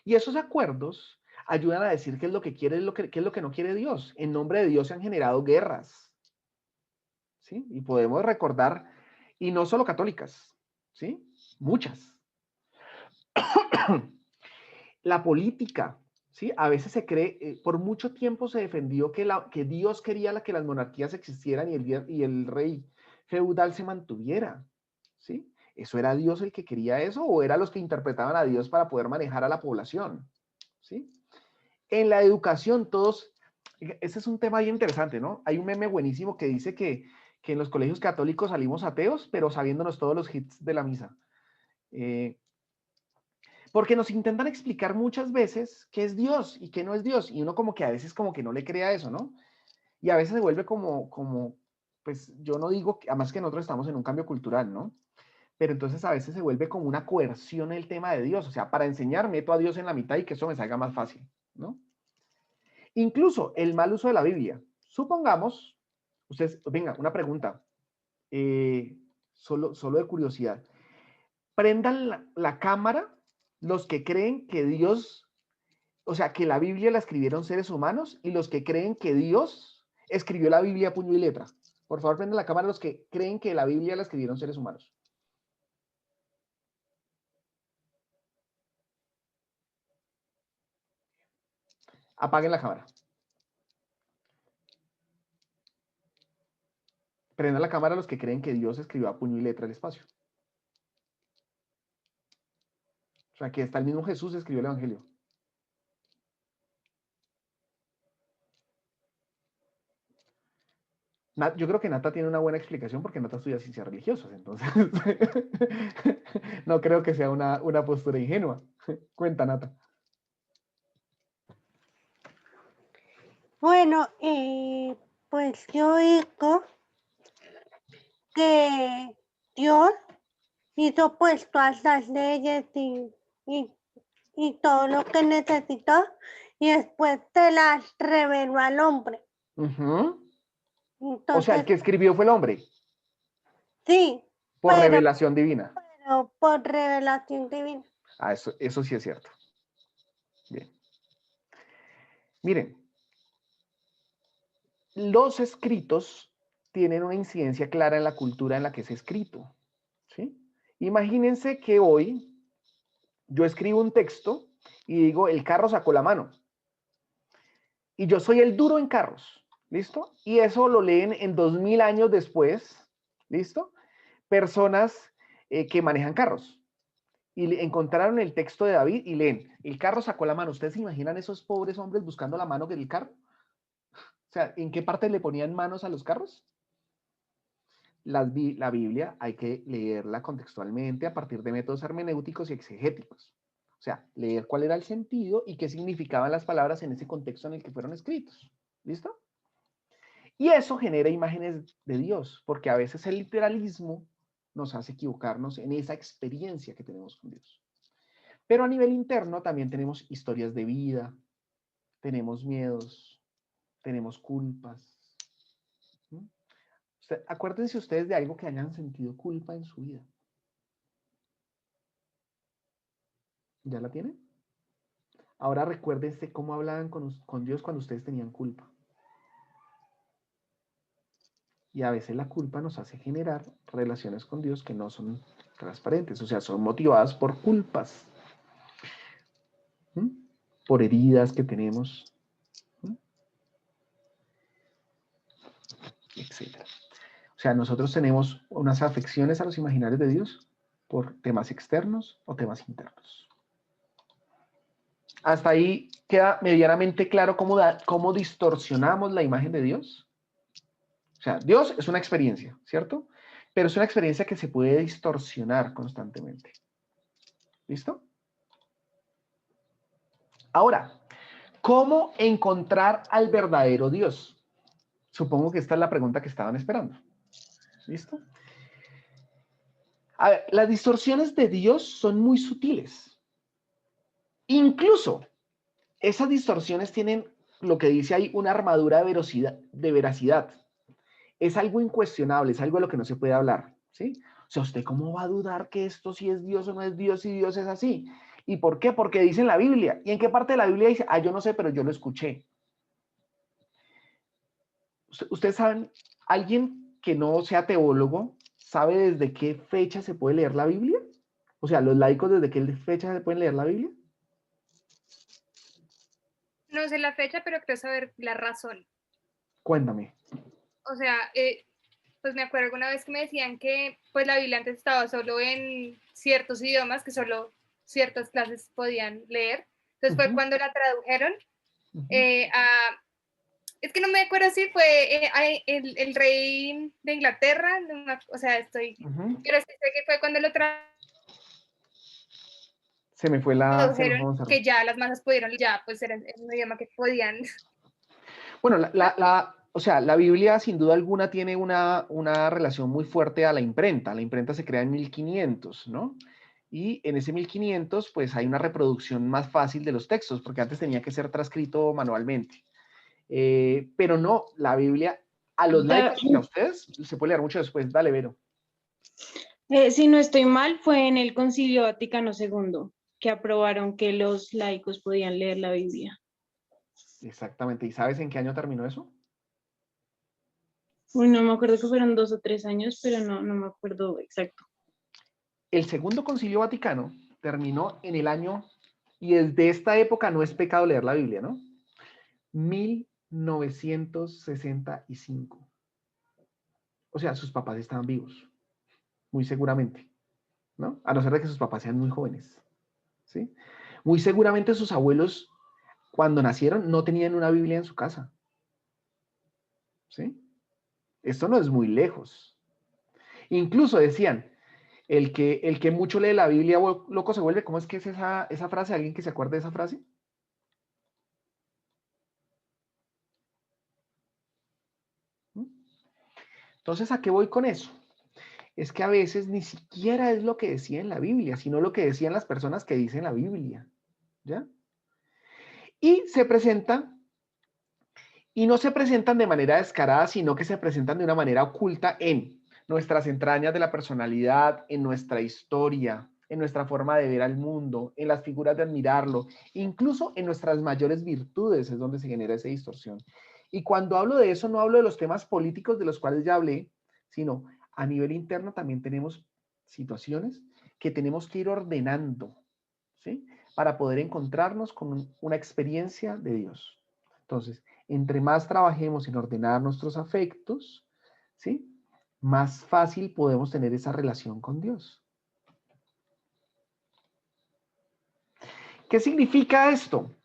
Y esos acuerdos ayudan a decir qué es lo que quiere, qué es lo que no quiere Dios. En nombre de Dios se han generado guerras, ¿sí? Y podemos recordar, y no solo católicas, ¿sí? Muchas. La política, ¿sí? A veces se cree, por mucho tiempo se defendió que Dios quería que las monarquías existieran y el rey feudal se mantuviera, ¿sí? ¿Eso era Dios el que quería eso o eran los que interpretaban a Dios para poder manejar a la población? ¿Sí? En la educación, ese es un tema bien interesante, ¿no? Hay un meme buenísimo que dice que en los colegios católicos salimos ateos, pero sabiéndonos todos los hits de la misa. Porque nos intentan explicar muchas veces qué es Dios y qué no es Dios, y uno como que a veces como que no le crea eso, ¿no? Y a veces se vuelve pues yo no digo, además que nosotros estamos en un cambio cultural, ¿no? Pero entonces a veces se vuelve como una coerción el tema de Dios, o sea, para enseñar meto a Dios en la mitad y que eso me salga más fácil, ¿no? Incluso el mal uso de la Biblia. Supongamos, ustedes, venga, una pregunta, solo de curiosidad. Prendan la cámara los que creen que Dios, o sea, que la Biblia la escribieron seres humanos y los que creen que Dios escribió la Biblia a puño y letra. Por favor, prendan la cámara los que creen que la Biblia la escribieron seres humanos. Apaguen la cámara. Prendan la cámara los que creen que Dios escribió a puño y letra el espacio. O sea, que hasta el mismo Jesús escribió el Evangelio. Yo creo que Nata tiene una buena explicación porque Nata estudia ciencias religiosas, entonces no creo que sea una postura ingenua. Cuenta, Nata. Bueno, pues yo digo que Dios hizo pues todas las leyes y todo lo que necesitó y después se las reveló al hombre. O sea, el que escribió fue el hombre. Sí. Por revelación divina. Pero por revelación divina. Ah, eso sí es cierto. Bien. Miren, los escritos tienen una incidencia clara en la cultura en la que es escrito, ¿sí? Imagínense que hoy yo escribo un texto y digo, el carro sacó la mano. Y yo soy el duro en carros, ¿listo? Y eso lo leen en 2000 años después, ¿listo? Personas que manejan carros. Y encontraron el texto de David y leen, el carro sacó la mano. ¿Ustedes se imaginan esos pobres hombres buscando la mano del carro? O sea, ¿en qué parte le ponían manos a los carros? La Biblia hay que leerla contextualmente a partir de métodos hermenéuticos y exegéticos. O sea, leer cuál era el sentido y qué significaban las palabras en ese contexto en el que fueron escritos. ¿Listo? Y eso genera imágenes de Dios, porque a veces el literalismo nos hace equivocarnos en esa experiencia que tenemos con Dios. Pero a nivel interno también tenemos historias de vida, tenemos miedos, tenemos culpas. Acuérdense ustedes de algo que hayan sentido culpa en su vida. ¿Ya la tienen? Ahora recuérdense cómo hablaban con Dios cuando ustedes tenían culpa. Y a veces la culpa nos hace generar relaciones con Dios que no son transparentes, o sea, son motivadas por culpas, por heridas que tenemos, etc. O sea, nosotros tenemos unas afecciones a los imaginarios de Dios por temas externos o temas internos. Hasta ahí queda medianamente claro cómo distorsionamos la imagen de Dios. O sea, Dios es una experiencia, ¿cierto? Pero es una experiencia que se puede distorsionar constantemente. ¿Listo? Ahora, ¿cómo encontrar al verdadero Dios? Supongo que esta es la pregunta que estaban esperando. ¿Listo? A ver, las distorsiones de Dios son muy sutiles. Incluso, esas distorsiones tienen lo que dice ahí una armadura de veracidad. Es algo incuestionable, es algo de lo que no se puede hablar, ¿sí? O sea, ¿usted cómo va a dudar que esto sí es Dios o no es Dios si Dios es así? ¿Y por qué? Porque dice en la Biblia. ¿Y en qué parte de la Biblia dice? Ah, yo no sé, pero yo lo escuché. Ustedes saben, alguien que no sea teólogo, ¿sabe desde qué fecha se puede leer la Biblia? O sea, los laicos, ¿desde qué fecha se pueden leer la Biblia? No sé la fecha, pero creo saber la razón. Cuéntame. O sea, pues me acuerdo alguna vez que me decían que pues la Biblia antes estaba solo en ciertos idiomas, que solo ciertas clases podían leer. Entonces fue cuando la tradujeron es que no me acuerdo si fue el rey de Inglaterra, o sea, pero sí sé que fue cuando lo Se me fue tradujeron, que ya las masas pudieron, ya pues era un idioma que podían. Bueno, o sea, la Biblia sin duda alguna tiene una relación muy fuerte a la imprenta. La imprenta se crea en 1500, ¿no? Y en ese 1500, pues hay una reproducción más fácil de los textos, porque antes tenía que ser transcrito manualmente. Pero no, la Biblia, a los laicos y a ustedes, se puede leer mucho después. Dale, Vero. Si no estoy mal, fue en el Concilio Vaticano II que aprobaron que los laicos podían leer la Biblia. Exactamente. ¿Y sabes en qué año terminó eso? Uy, no me acuerdo que fueron 2 o 3 años, pero no me acuerdo exacto. El Segundo Concilio Vaticano terminó en el año, y desde esta época no es pecado leer la Biblia, ¿no? 1965. O sea, sus papás estaban vivos, muy seguramente, ¿no? A no ser de que sus papás sean muy jóvenes, ¿sí? Muy seguramente sus abuelos, cuando nacieron, no tenían una Biblia en su casa, ¿sí? Esto no es muy lejos. Incluso decían, el que mucho lee la Biblia, loco se vuelve. ¿Cómo es que es esa frase? ¿Alguien que se acuerde de esa frase? Entonces, ¿a qué voy con eso? Es que a veces ni siquiera es lo que decía en la Biblia, sino lo que decían las personas que dicen la Biblia, ¿ya? Y se presentan, y no se presentan de manera descarada, sino que se presentan de una manera oculta en nuestras entrañas de la personalidad, en nuestra historia, en nuestra forma de ver al mundo, en las figuras de admirarlo, incluso en nuestras mayores virtudes es donde se genera esa distorsión. Y cuando hablo de eso, no hablo de los temas políticos de los cuales ya hablé, sino a nivel interno también tenemos situaciones que tenemos que ir ordenando, ¿sí? Para poder encontrarnos con una experiencia de Dios. Entonces, entre más trabajemos en ordenar nuestros afectos, ¿sí? Más fácil podemos tener esa relación con Dios. ¿Qué significa esto?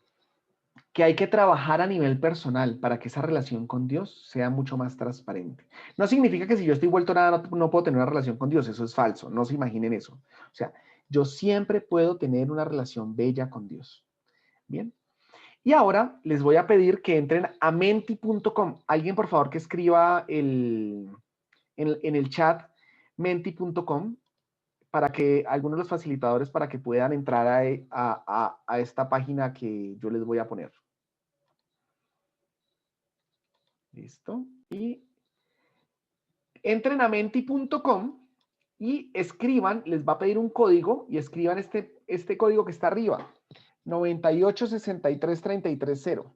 Que hay que trabajar a nivel personal para que esa relación con Dios sea mucho más transparente. No significa que si yo estoy vuelto nada no puedo tener una relación con Dios, eso es falso, no se imaginen eso. O sea, yo siempre puedo tener una relación bella con Dios. Bien. Y ahora les voy a pedir que entren a menti.com. Alguien, por favor, que escriba en el chat menti.com para que algunos de los facilitadores para que puedan entrar a esta página que yo les voy a poner. Listo. Y entren a menti.com y escriban, les va a pedir un código y escriban este código que está arriba. 9863330.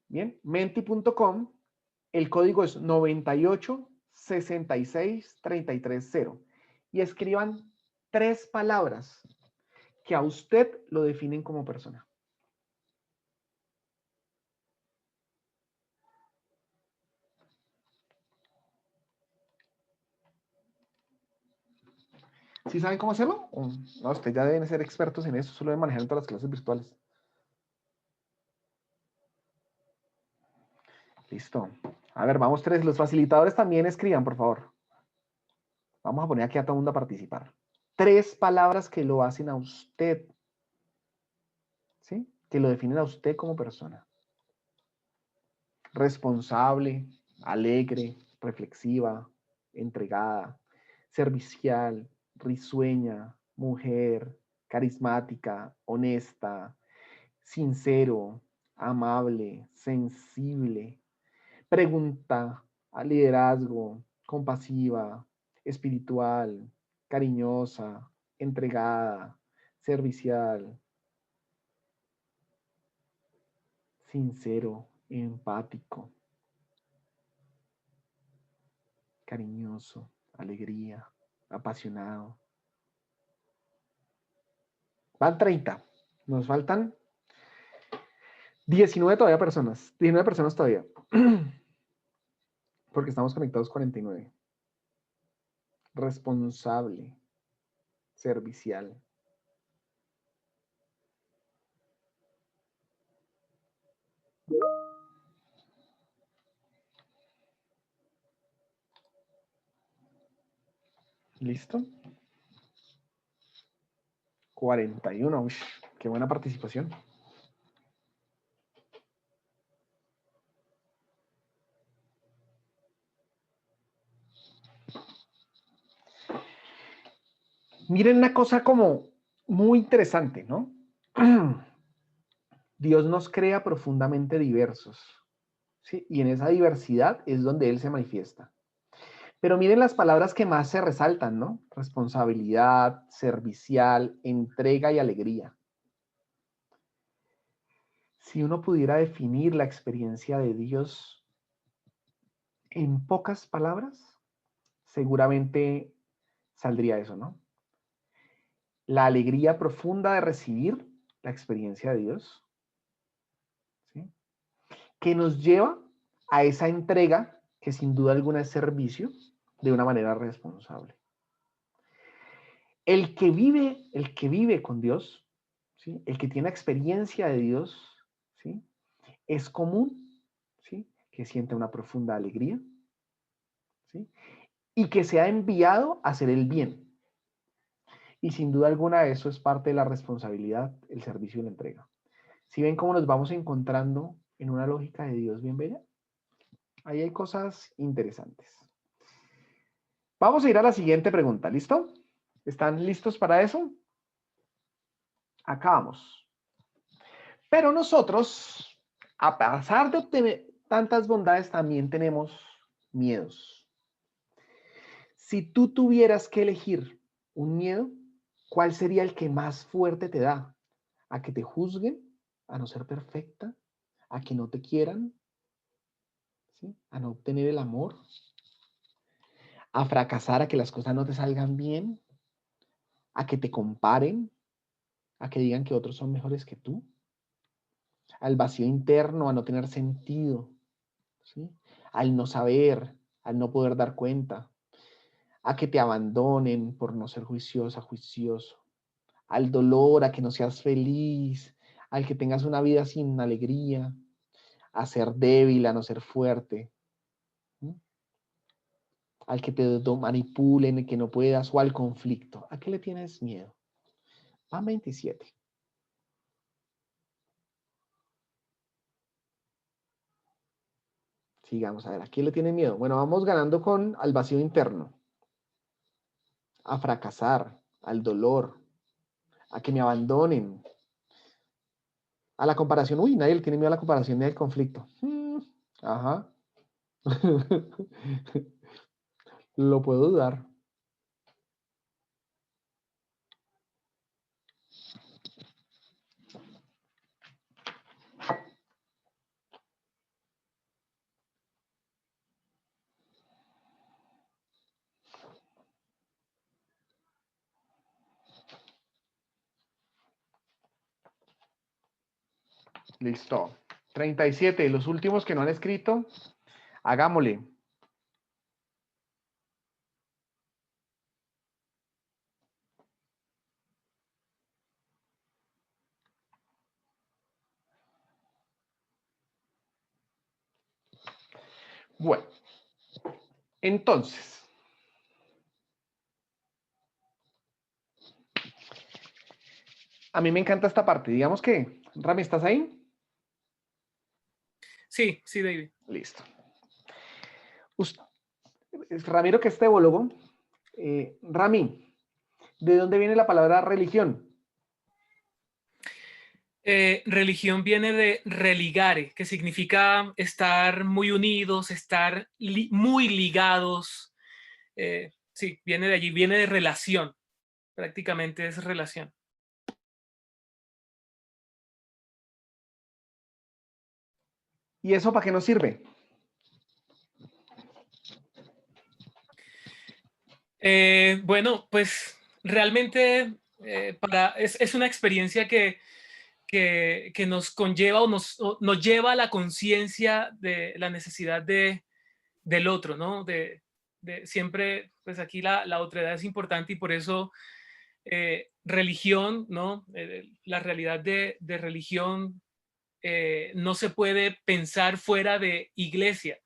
Bien, menti.com, el código es 9866330. Y escriban 3 palabras que a usted lo definen como persona. ¿Sí saben cómo hacerlo? No, ustedes ya deben ser expertos en eso, solo deben manejar en todas las clases virtuales. Listo. A ver, vamos 3. Los facilitadores también escriban, por favor. Vamos a poner aquí a todo el mundo a participar. 3 palabras que lo hacen a usted. ¿Sí? Que lo definen a usted como persona. Responsable, alegre, reflexiva, entregada, servicial, risueña, mujer, carismática, honesta, sincero, amable, sensible, pregunta, liderazgo, compasiva, espiritual, cariñosa, entregada, servicial, sincero, empático, cariñoso, alegría, apasionado. Van 30. Nos faltan 19 todavía personas. 19 personas todavía. Porque estamos conectados 49. Responsable. Servicial. ¿Listo? 41. Uy, qué buena participación. Miren una cosa como muy interesante, ¿no? Dios nos crea profundamente diversos, ¿sí? Y en esa diversidad es donde Él se manifiesta. Pero miren las palabras que más se resaltan, ¿no? Responsabilidad, servicial, entrega y alegría. Si uno pudiera definir la experiencia de Dios en pocas palabras, seguramente saldría eso, ¿no? La alegría profunda de recibir la experiencia de Dios, ¿sí? Que nos lleva a esa entrega que sin duda alguna es servicio de una manera responsable. El que vive con Dios, ¿sí? El que tiene experiencia de Dios, ¿sí? Es común, ¿sí? Que siente una profunda alegría, ¿sí? Y que se ha enviado a hacer el bien. Y sin duda alguna eso es parte de la responsabilidad, el servicio y la entrega. ¿Sí ven cómo nos vamos encontrando en una lógica de Dios bien bella? Ahí hay cosas interesantes. Vamos a ir a la siguiente pregunta, ¿listo? ¿Están listos para eso? Acá vamos. Pero nosotros, a pesar de obtener tantas bondades, también tenemos miedos. Si tú tuvieras que elegir un miedo, ¿cuál sería el que más fuerte te da? ¿A que te juzguen? ¿A no ser perfecta? ¿A que no te quieran? ¿Sí? ¿A no obtener el amor? ¿A fracasar? ¿A que las cosas no te salgan bien? ¿A que te comparen? ¿A que digan que otros son mejores que tú? ¿Al vacío interno? ¿A no tener sentido? ¿Sí? Al no saber, al no poder dar cuenta, a que te abandonen por no ser juiciosa, juicioso, al dolor, a que no seas feliz, al que tengas una vida sin alegría, a ser débil, a no ser fuerte, ¿sí? Al que te manipulen, que no puedas, o al conflicto. ¿A qué le tienes miedo? Van 27. Sigamos, a ver, ¿a qué le tienen miedo? Bueno, vamos ganando con al vacío interno, a fracasar, al dolor, a que me abandonen, a la comparación. Uy, nadie le tiene miedo a la comparación ni al conflicto. Ajá. Lo puedo dudar. Listo. 37. Los últimos que no han escrito, hagámosle. Bueno, entonces, a mí me encanta esta parte. Digamos que, Rami, ¿estás ahí? Sí, sí, David. Listo. Ramiro, que es teólogo. Rami, ¿de dónde viene la palabra religión? Religión viene de religare, que significa estar muy unidos, estar muy ligados. Sí, viene de allí, viene de relación. Prácticamente es relación. ¿Y eso para qué nos sirve? Bueno, pues realmente es una experiencia que nos conlleva o nos lleva a la conciencia de la necesidad del otro, ¿no? Siempre, pues aquí la otredad es importante y por eso religión, ¿no? La realidad de religión no se puede pensar fuera de iglesia.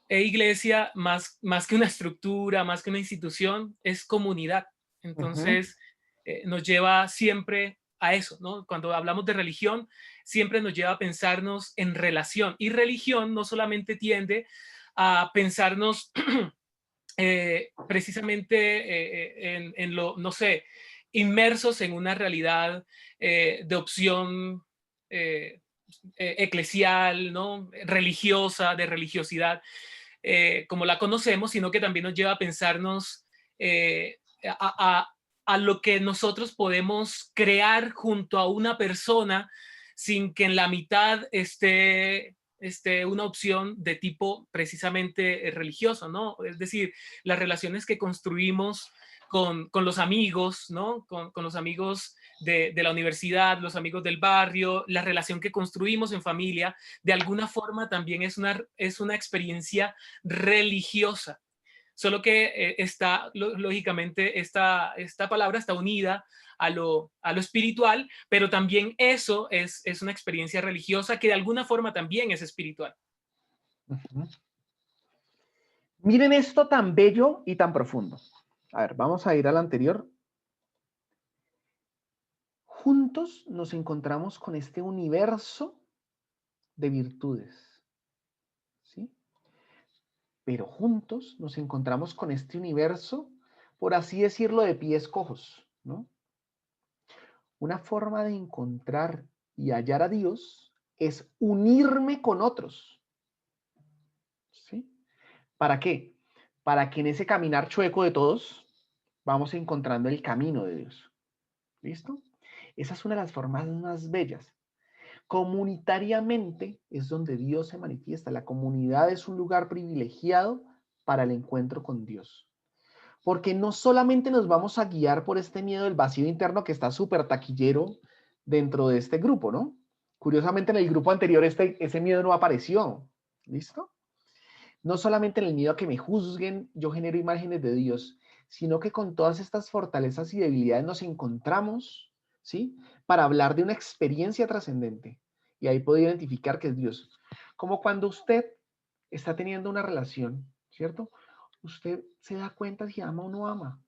Iglesia, más que una estructura, más que una institución, es comunidad. Entonces, nos lleva siempre a eso, ¿no? Cuando hablamos de religión, siempre nos lleva a pensarnos en relación. Y religión no solamente tiende a pensarnos precisamente en lo, no sé, inmersos en una realidad de opción eclesial, ¿no? Religiosa, de religiosidad, como la conocemos, sino que también nos lleva a pensarnos a lo que nosotros podemos crear junto a una persona sin que en la mitad esté una opción de tipo precisamente religioso, ¿no? Es decir, las relaciones que construimos con los amigos, ¿no? Con los amigos de la universidad, los amigos del barrio, la relación que construimos en familia, de alguna forma también es una experiencia religiosa. Solo que lógicamente, esta palabra está unida a lo espiritual, pero también eso es una experiencia religiosa que de alguna forma también es espiritual. Miren esto tan bello y tan profundo. A ver, vamos a ir al anterior. Juntos nos encontramos con este universo de virtudes, ¿sí? Pero juntos nos encontramos con este universo, por así decirlo, de pies cojos, ¿no? Una forma de encontrar y hallar a Dios es unirme con otros, ¿sí? ¿Para qué? Para que en ese caminar chueco de todos vamos encontrando el camino de Dios. ¿Listo? Esa es una de las formas más bellas. Comunitariamente es donde Dios se manifiesta. La comunidad es un lugar privilegiado para el encuentro con Dios. Porque no solamente nos vamos a guiar por este miedo del vacío interno que está súper taquillero dentro de este grupo, ¿no? Curiosamente en el grupo anterior ese miedo no apareció. ¿Listo? No solamente en el miedo a que me juzguen, yo genero imágenes de Dios, sino que con todas estas fortalezas y debilidades nos encontramos, ¿sí? Para hablar de una experiencia trascendente. Y ahí puedo identificar que es Dios. Como cuando usted está teniendo una relación, ¿cierto? Usted se da cuenta si ama o no ama.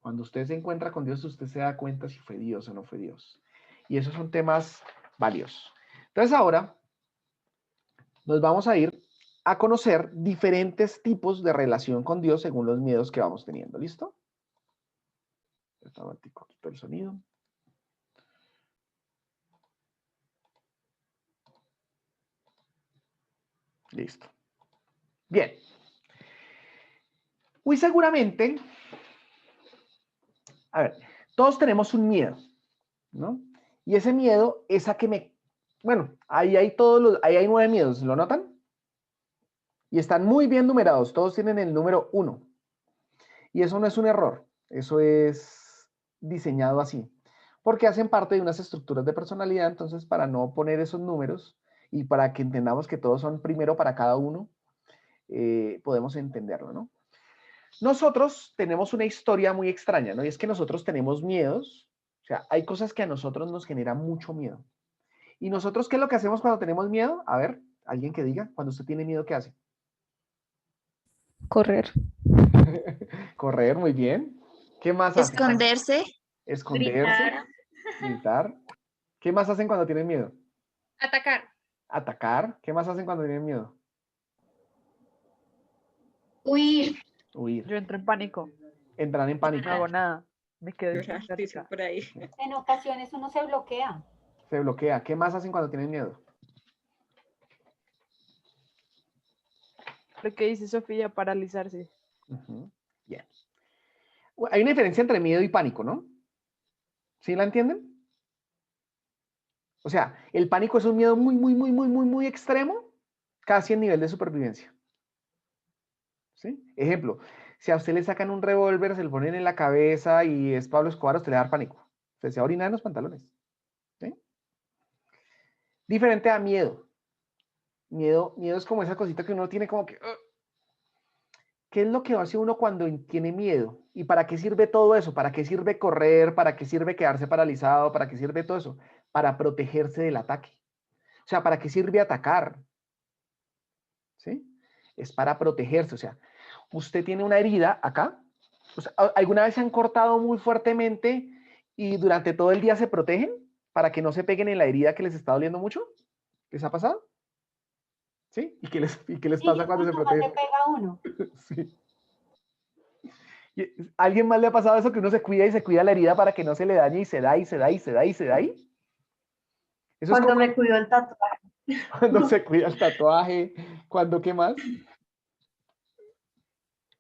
Cuando usted se encuentra con Dios, usted se da cuenta si fue Dios o no fue Dios. Y esos son temas valiosos. Entonces ahora nos vamos a ir a conocer diferentes tipos de relación con Dios según los miedos que vamos teniendo. ¿Listo? Quito el sonido. Listo. Bien. Muy seguramente, a ver, todos tenemos un miedo, ¿no? Y ese miedo es a que bueno, ahí hay 9 miedos, ¿lo notan? Y están muy bien numerados, todos tienen el número 1. Y eso no es un error, eso es diseñado así, porque hacen parte de unas estructuras de personalidad. Entonces, para no poner esos números y para que entendamos que todos son primero para cada uno, podemos entenderlo, ¿no? Nosotros tenemos una historia muy extraña, ¿no? Y es que nosotros tenemos miedos, o sea, hay cosas que a nosotros nos generan mucho miedo. ¿Y nosotros qué es lo que hacemos cuando tenemos miedo? A ver, alguien que diga, cuando usted tiene miedo, ¿qué hace? Correr. Correr, muy bien. ¿Qué más hace? Esconderse. Esconderse. Gritar. ¿Qué más hacen cuando tienen miedo? Atacar. Atacar. ¿Qué más hacen cuando tienen miedo? Huir. Huir. Yo entro en pánico. Entran en pánico. No hago nada. Me quedo Dice por ahí. En ocasiones uno se bloquea. Se bloquea. ¿Qué más hacen cuando tienen miedo? Lo que dice Sofía, paralizarse. Bien. Hay una diferencia entre miedo y pánico, ¿no? ¿Sí la entienden? O sea, el pánico es un miedo muy extremo, casi en nivel de supervivencia. ¿Sí? Ejemplo, si a usted le sacan un revólver, se lo ponen en la cabeza y es Pablo Escobar, usted le da pánico. Usted se va a orinar en los pantalones. ¿Sí? Diferente a miedo. Miedo es como esa cosita que uno tiene como que... ¿Qué es lo que hace uno cuando tiene miedo? ¿Y para qué sirve todo eso? ¿Para qué sirve correr? ¿Para qué sirve quedarse paralizado? ¿Para qué sirve todo eso? Para protegerse del ataque. O sea, ¿para qué sirve atacar? ¿Sí? Es para protegerse. O sea, usted tiene una herida acá. O sea, ¿alguna vez se han cortado muy fuertemente y durante todo el día se protegen para que no se peguen en la herida que les está doliendo mucho? ¿Les ha pasado? ¿Sí? ¿Y qué les pasa cuando se protegen? Se pega uno. Sí. ¿A alguien más le ha pasado eso, que uno se cuida y se cuida la herida para que no se le dañe y se da y se da y se da y se da ahí? Eso Cuando es como me cuido el tatuaje. cuando se cuida el tatuaje, cuando qué más.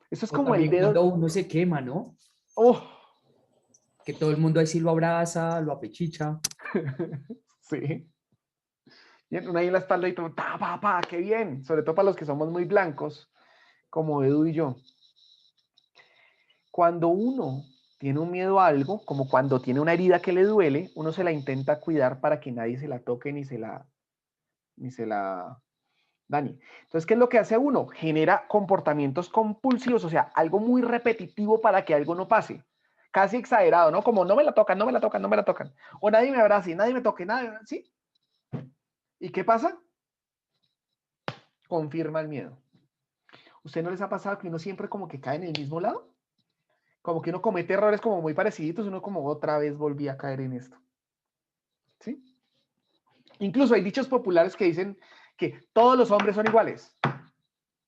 Eso es O como el también dedo. cuando uno se quema, ¿no? Oh. Que todo el mundo ahí sí lo abraza, lo apechicha. Sí. Y uno ahí en la espalda y todo, pa, qué bien. Sobre todo para los que somos muy blancos, como Edu y yo. Cuando uno tiene un miedo a algo, como cuando tiene una herida que le duele, uno se la intenta cuidar para que nadie se la toque ni se la dañe. Entonces, ¿qué es lo que hace uno? Genera comportamientos compulsivos, o sea, algo muy repetitivo para que algo no pase. Casi exagerado, ¿no? Como no me la tocan, no me la tocan, no me la tocan. O nadie me abrace, nadie me toque, nada, ¿sí? ¿Y qué pasa? Confirma el miedo. ¿Usted no les ha pasado que uno siempre como que cae en el mismo lado? Como que uno comete errores como muy parecidos, uno como otra vez volví a caer en esto. ¿Sí? Incluso hay dichos populares que dicen que todos los hombres son iguales.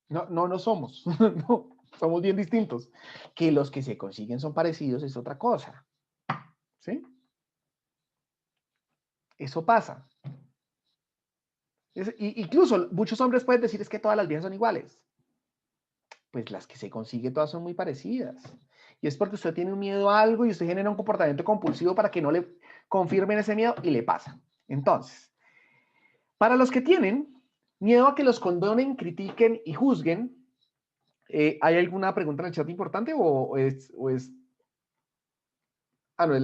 No somos. No, somos bien distintos. Que los que se consiguen son parecidos es otra cosa. ¿Sí? Eso pasa. Incluso muchos hombres pueden decir es que todas las viejas son iguales. Pues las que se consiguen todas son muy parecidas. Y es porque usted tiene un miedo a algo y usted genera un comportamiento compulsivo para que no le confirmen ese miedo y le pasa. Entonces, para los que tienen miedo a que los condonen, critiquen y juzguen, ¿hay alguna pregunta en el chat importante o es... Ah, no,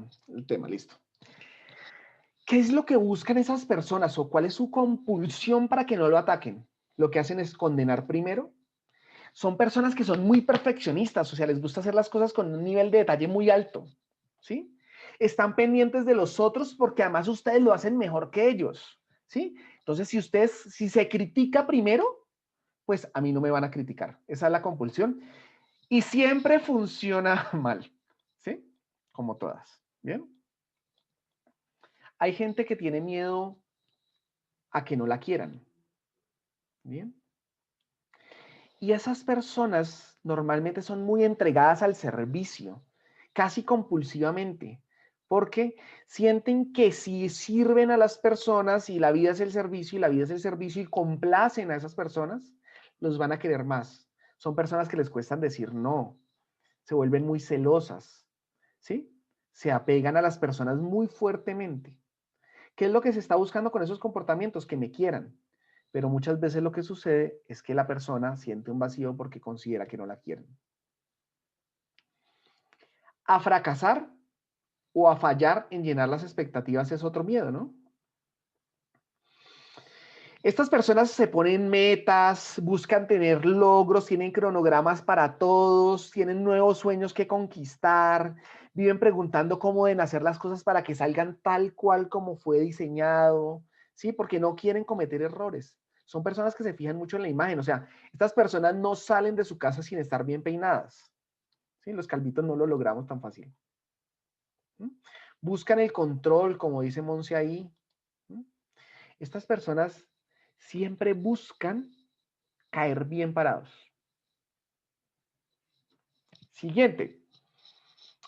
es el tema, listo. ¿Qué es lo que buscan esas personas o cuál es su compulsión para que no lo ataquen? Lo que hacen es condenar primero. Son personas que son muy perfeccionistas, o sea, les gusta hacer las cosas con un nivel de detalle muy alto, ¿sí? Están pendientes de los otros porque además ustedes lo hacen mejor que ellos, ¿sí? Entonces, si se critica primero, pues a mí no me van a criticar. Esa es la compulsión. Y siempre funciona mal, ¿sí? Como todas, ¿bien? Hay gente que tiene miedo a que no la quieran, ¿bien? Y esas personas normalmente son muy entregadas al servicio, casi compulsivamente, porque sienten que si sirven a las personas y la vida es el servicio y la vida es el servicio y complacen a esas personas, los van a querer más. Son personas que les cuestan decir no, se vuelven muy celosas, ¿sí? Se apegan a las personas muy fuertemente. ¿Qué es lo que se está buscando con esos comportamientos? Que me quieran. Pero muchas veces lo que sucede es que la persona siente un vacío porque considera que no la quieren. A fracasar o a fallar en llenar las expectativas es otro miedo, ¿no? Estas personas se ponen metas, buscan tener logros, tienen cronogramas para todos, tienen nuevos sueños que conquistar, viven preguntando cómo deben hacer las cosas para que salgan tal cual como fue diseñado, ¿sí? Porque no quieren cometer errores. Son personas que se fijan mucho en la imagen, o sea, estas personas no salen de su casa sin estar bien peinadas, ¿sí? Los calvitos no lo logramos tan fácil. ¿Mm? Buscan el control, como dice Monse ahí. ¿Mm? Estas personas siempre buscan caer bien parados. Siguiente.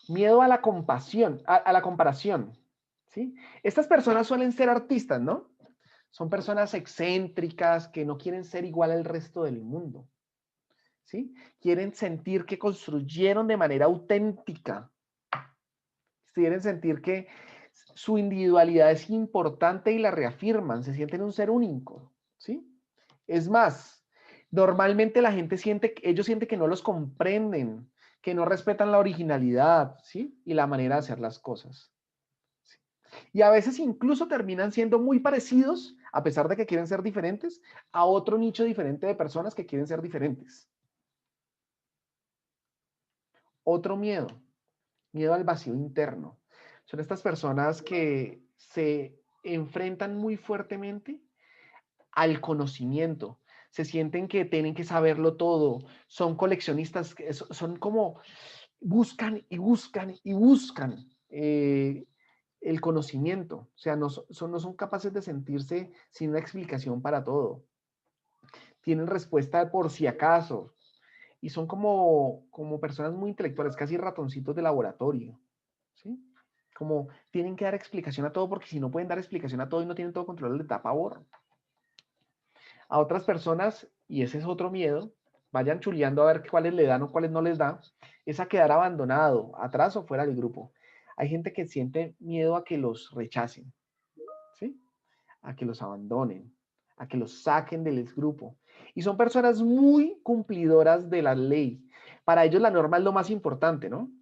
Miedo a la compasión, a la comparación. ¿Sí? Estas personas suelen ser artistas, ¿no? Son personas excéntricas que no quieren ser igual al resto del mundo. ¿sí? Quieren sentir que construyeron de manera auténtica. Quieren sentir que su individualidad es importante y la reafirman, se sienten un ser único, ¿sí? Es más, normalmente la gente siente, ellos sienten que no los comprenden, que no respetan la originalidad, ¿sí? Y la manera de hacer las cosas. ¿Sí? Y a veces incluso terminan siendo muy parecidos, a pesar de que quieren ser diferentes, a otro nicho diferente de personas que quieren ser diferentes. Otro miedo, miedo al vacío interno. Son estas personas que se enfrentan muy fuertemente al conocimiento. Se sienten que tienen que saberlo todo. Son coleccionistas, son como buscan y buscan y buscan el conocimiento. O sea, no son capaces de sentirse sin una explicación para todo. Tienen respuesta por si acaso. Y son como personas muy intelectuales, casi ratoncitos de laboratorio. ¿Sí? Como tienen que dar explicación a todo, porque si no pueden dar explicación a todo y no tienen todo controlado, les da pavor. A otras personas, y ese es otro miedo, vayan chuleando a ver cuáles le dan o cuáles no les da, es a quedar abandonado, atrás o fuera del grupo. Hay gente que siente miedo a que los rechacen, ¿sí? A que los abandonen, a que los saquen del grupo. Y son personas muy cumplidoras de la ley. Para ellos la norma es lo más importante, ¿no?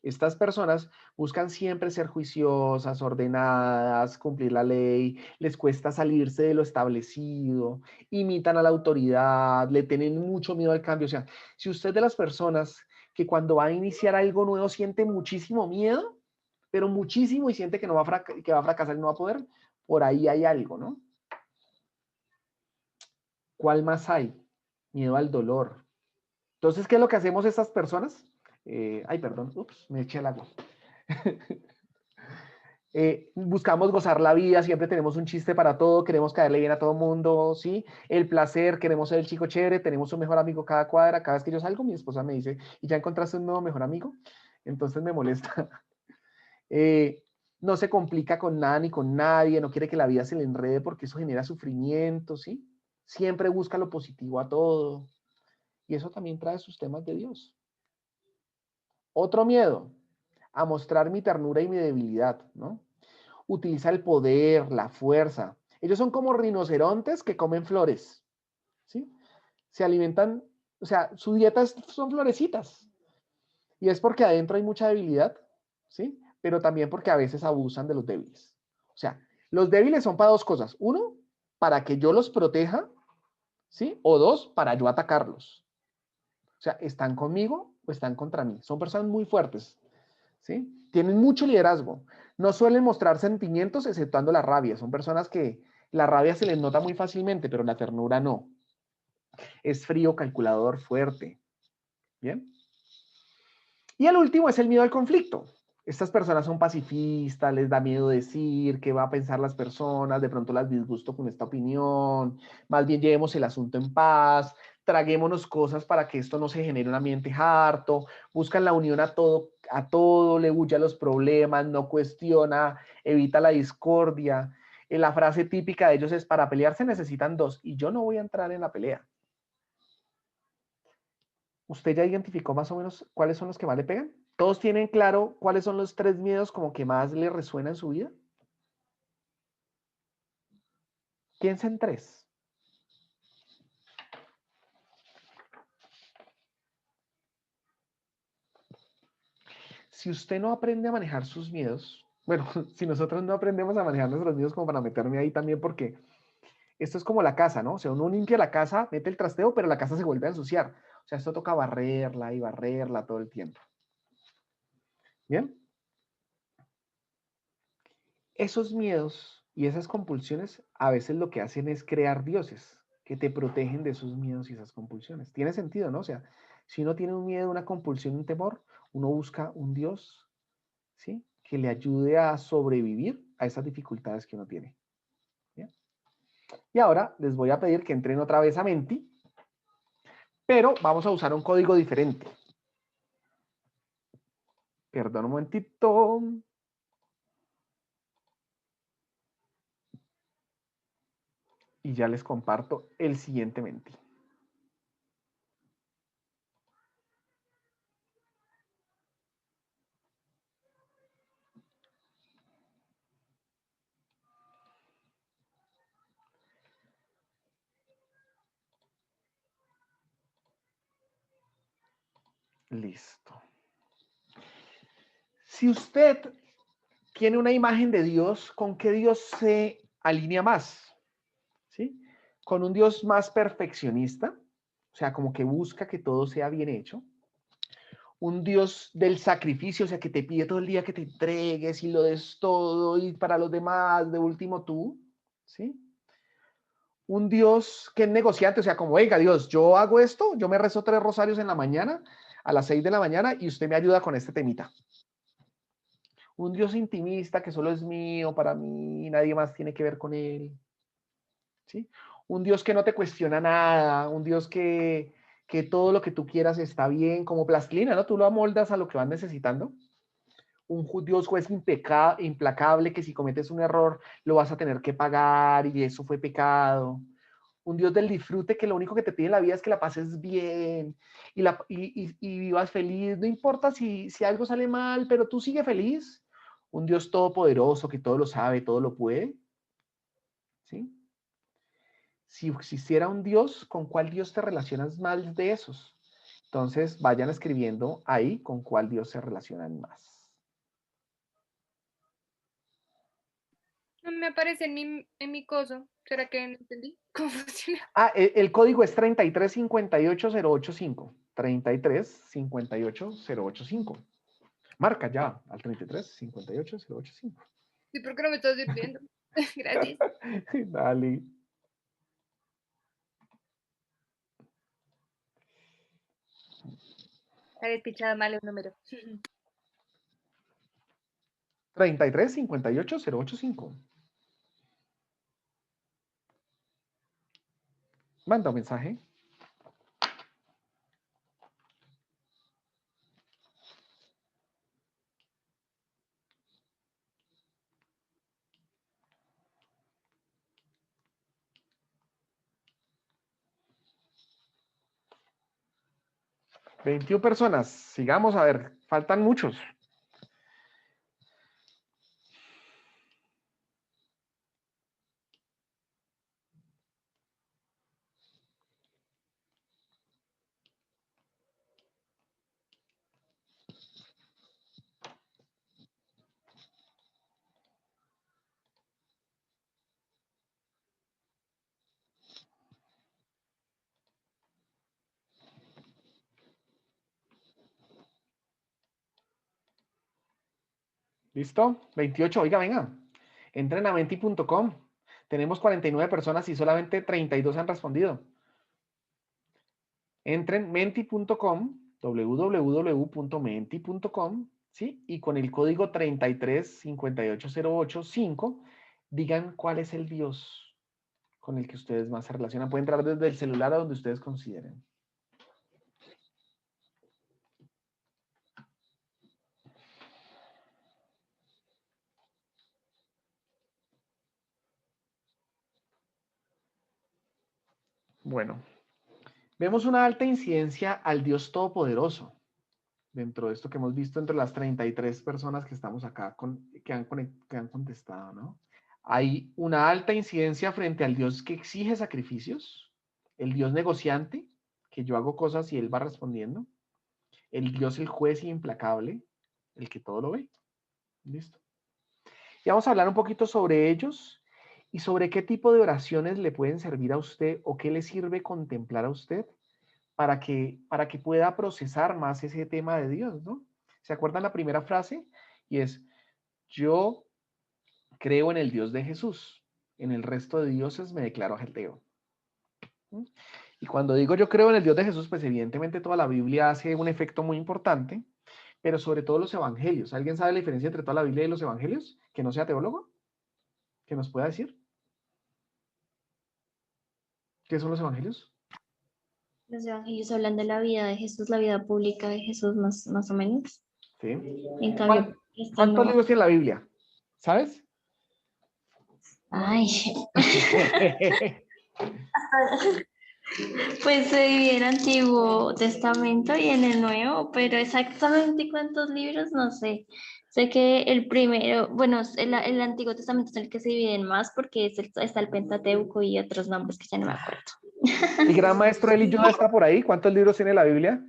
Estas personas buscan siempre ser juiciosas, ordenadas, cumplir la ley, les cuesta salirse de lo establecido, imitan a la autoridad, le tienen mucho miedo al cambio. O sea, si usted es de las personas que cuando va a iniciar algo nuevo siente muchísimo miedo, pero muchísimo, y siente que no va a que va a fracasar y no va a poder, por ahí hay algo, ¿no? ¿Cuál más hay? Miedo al dolor. Entonces, ¿qué es lo que hacemos estas personas? Ay, perdón, ups, me eché el agua. Buscamos gozar la vida, siempre tenemos un chiste para todo, queremos caerle bien a todo el mundo, ¿sí? El placer, queremos ser el chico chévere, tenemos un mejor amigo cada cuadra, cada vez que yo salgo, mi esposa me dice, ¿y ya encontraste un nuevo mejor amigo? Entonces me molesta. No se complica con nada ni con nadie, no quiere que la vida se le enrede porque eso genera sufrimiento, ¿sí? Siempre busca lo positivo a todo. Y eso también trae sus temas de Dios. Otro miedo, a mostrar mi ternura y mi debilidad, ¿no? Utiliza el poder, la fuerza. Ellos son como rinocerontes que comen flores, ¿sí? Se alimentan, o sea, su dieta son florecitas. Y es porque adentro hay mucha debilidad, ¿sí? Pero también porque a veces abusan de los débiles. O sea, los débiles son para dos cosas. Uno, para que yo los proteja, ¿sí? O dos, para yo atacarlos. O sea, ¿están conmigo o están contra mí? Son personas muy fuertes, ¿sí? Tienen mucho liderazgo. No suelen mostrar sentimientos exceptuando la rabia. Son personas que la rabia se les nota muy fácilmente, pero la ternura no. Es frío, calculador, fuerte. ¿Bien? Y el último es el miedo al conflicto. Estas personas son pacifistas, les da miedo decir qué va a pensar las personas, de pronto las disgusto con esta opinión, más bien llevemos el asunto en paz, traguémonos cosas para que esto no se genere un ambiente harto, buscan la unión a todo, le huye a los problemas, no cuestiona, evita la discordia. La frase típica de ellos es, para pelear se necesitan dos, y yo no voy a entrar en la pelea. ¿Usted ya identificó más o menos cuáles son los que más le pegan? ¿Todos tienen claro cuáles son los 3 miedos como que más le resuenan en su vida? Piensa en 3. Si usted no aprende a manejar sus miedos, bueno, si nosotros no aprendemos a manejar nuestros miedos como para meterme ahí también, porque esto es como la casa, ¿no? O sea, uno limpia la casa, mete el trasteo, pero la casa se vuelve a ensuciar. O sea, esto toca barrerla y barrerla todo el tiempo. ¿Bien? Esos miedos y esas compulsiones a veces lo que hacen es crear dioses que te protegen de esos miedos y esas compulsiones. Tiene sentido, ¿no? O sea, si uno tiene un miedo, una compulsión, un temor, uno busca un Dios, ¿sí? Que le ayude a sobrevivir a esas dificultades que uno tiene. ¿Bien? Y ahora les voy a pedir que entren otra vez a Menti, pero vamos a usar un código diferente. Perdón un momentito. Y ya les comparto el siguiente Menti. Listo. Si usted tiene una imagen de Dios, ¿con qué Dios se alinea más? ¿Sí? ¿Con un Dios más perfeccionista? O sea, como que busca que todo sea bien hecho. Un Dios del sacrificio, o sea, que te pide todo el día que te entregues y lo des todo y para los demás, de último tú, ¿sí? Un Dios que es negociante, o sea, como, oiga, Dios, yo hago esto, yo me rezo 3 rosarios en la mañana, a las 6 de la mañana, y usted me ayuda con este temita. Un Dios intimista que solo es mío, para mí, nadie más tiene que ver con él, ¿sí? Un Dios que no te cuestiona nada, un Dios que todo lo que tú quieras está bien, como plastilina, ¿no? Tú lo amoldas a lo que vas necesitando. Un Dios juez implacable que si cometes un error lo vas a tener que pagar y eso fue pecado. Un Dios del disfrute que lo único que te pide en la vida es que la pases bien y vivas feliz. No importa si algo sale mal, pero tú sigue feliz. Un Dios todopoderoso que todo lo sabe, todo lo puede. ¿Sí? Si existiera un Dios, ¿con cuál Dios te relacionas más de esos? Entonces vayan escribiendo ahí con cuál Dios se relacionan más. No me aparece en mi coso. ¿Será que no entendí cómo funciona? Ah, el código es 3358085. 3358085. Marca ya al 3358085. Sí, porque no me estás sirviendo. Gracias. Dale. Había pichado mal el número. 3358085. Manda un mensaje. $21 personas. Sigamos a ver. Faltan muchos. ¿Listo? 28. Oiga, venga. Entren a menti.com. Tenemos 49 personas y solamente 32 han respondido. Entren menti.com, www.menti.com, ¿sí? Y con el código 3358085 digan cuál es el Dios con el que ustedes más se relacionan. Pueden entrar desde el celular a donde ustedes consideren. Bueno, vemos una alta incidencia al Dios Todopoderoso dentro de esto que hemos visto entre las 33 personas que estamos acá, que han contestado, ¿no? Hay una alta incidencia frente al Dios que exige sacrificios, el Dios negociante, que yo hago cosas y Él va respondiendo, el Dios el juez implacable, el que todo lo ve. ¿Listo? Y vamos a hablar un poquito sobre ellos y sobre qué tipo de oraciones le pueden servir a usted o qué le sirve contemplar a usted para que pueda procesar más ese tema de Dios, ¿no? ¿Se acuerdan la primera frase? Y es, yo creo en el Dios de Jesús, en el resto de dioses me declaro ateo. Y cuando digo yo creo en el Dios de Jesús, pues evidentemente toda la Biblia hace un efecto muy importante, pero sobre todo los evangelios. ¿Alguien sabe la diferencia entre toda la Biblia y los evangelios? ¿Que no sea teólogo? ¿Que nos pueda decir? ¿Qué son los evangelios? Los evangelios hablan de la vida de Jesús, la vida pública de Jesús, más o menos. Sí. En cambio, ¿Cuántos libros tiene la Biblia? ¿Sabes? Ay. Pues se divide en el Antiguo Testamento y en el Nuevo, pero exactamente cuántos libros no sé. Sé que el primero, bueno, el Antiguo Testamento es el que se divide en más porque está el Pentateuco y otros nombres que ya no me acuerdo. ¿El gran maestro Eli Yuda está por ahí? ¿Cuántos libros tiene la Biblia?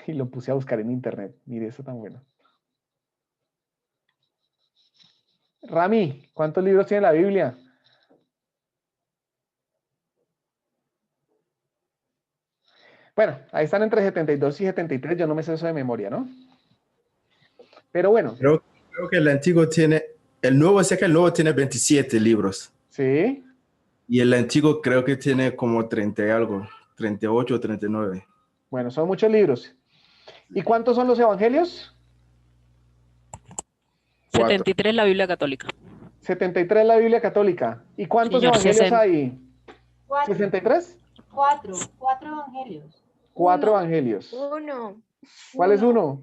Y lo puse a buscar en internet. Mire, eso tan bueno. Rami, ¿cuántos libros tiene la Biblia? Bueno, ahí están entre 72 y 73. Yo no me sé eso de memoria, ¿no? Pero bueno. Creo que el antiguo tiene, el nuevo, sé que el nuevo tiene 27 libros. Sí. Y el antiguo creo que tiene como 30 y algo, 38 o 39. Bueno, son muchos libros. ¿Y cuántos son los evangelios? 73 la Biblia católica. 73 la Biblia católica. ¿Y cuántos Señor, evangelios 60. hay? ¿63? Cuatro evangelios. 4 evangelios. Uno. ¿Cuál es uno?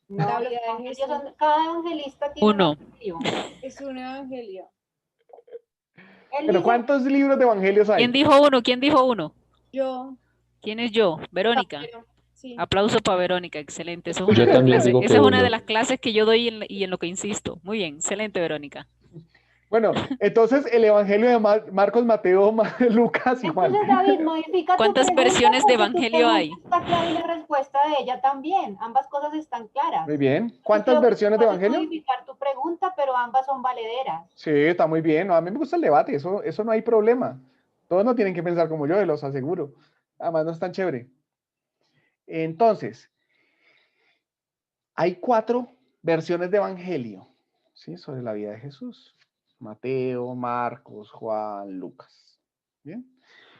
No, La los vida de evangelios Jesús. cada evangelista tiene Uno. un evangelio. Es un evangelio. Él Pero dice, ¿cuántos libros de evangelios hay? ¿Quién dijo uno? ¿Quién dijo uno? Yo. ¿Quién es yo? Verónica. Sí. Aplauso para Verónica, excelente. Eso es Yo una de las también clases- digo esa que es una de uno. las clases que yo doy y en lo que insisto. Muy bien, excelente, Verónica. Bueno, entonces el evangelio de Marcos, Mateo, Lucas y Juan. entonces David, modifica tu ¿Cuántas pregunta versiones de porque tu evangelio pregunta hay? está clara y la respuesta de ella también. Ambas cosas están claras. Muy bien. Entonces, ¿Cuántas creo que versiones de puedes evangelio? modificar tu pregunta, pero ambas son valederas. Sí, está muy bien. No, a mí me gusta el debate, eso no hay problema. Todos no tienen que pensar como yo, los aseguro. Además, no es tan chévere. Entonces, hay 4 versiones de evangelio, ¿sí? Sobre la vida de Jesús. Mateo, Marcos, Juan, Lucas. ¿Bien?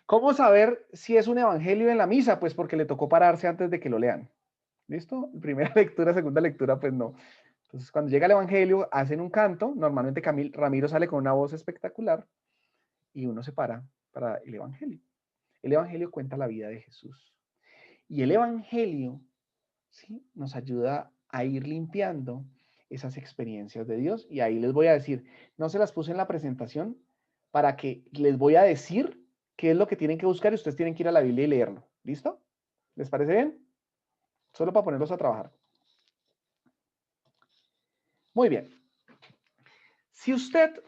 ¿Cómo saber si es un evangelio en la misa? Pues porque le tocó pararse antes de que lo lean. ¿Listo? Primera lectura, segunda lectura, pues no. Entonces, cuando llega el evangelio, hacen un canto. Normalmente Ramiro sale con una voz espectacular y uno se para el evangelio. El evangelio cuenta la vida de Jesús. Y el evangelio, ¿sí?, nos ayuda a ir limpiando esas experiencias de Dios. Y ahí les voy a decir, no se las puse en la presentación para que les voy a decir qué es lo que tienen que buscar y ustedes tienen que ir a la Biblia y leerlo. ¿Listo? ¿Les parece bien? Solo para ponerlos a trabajar. Muy bien. Si usted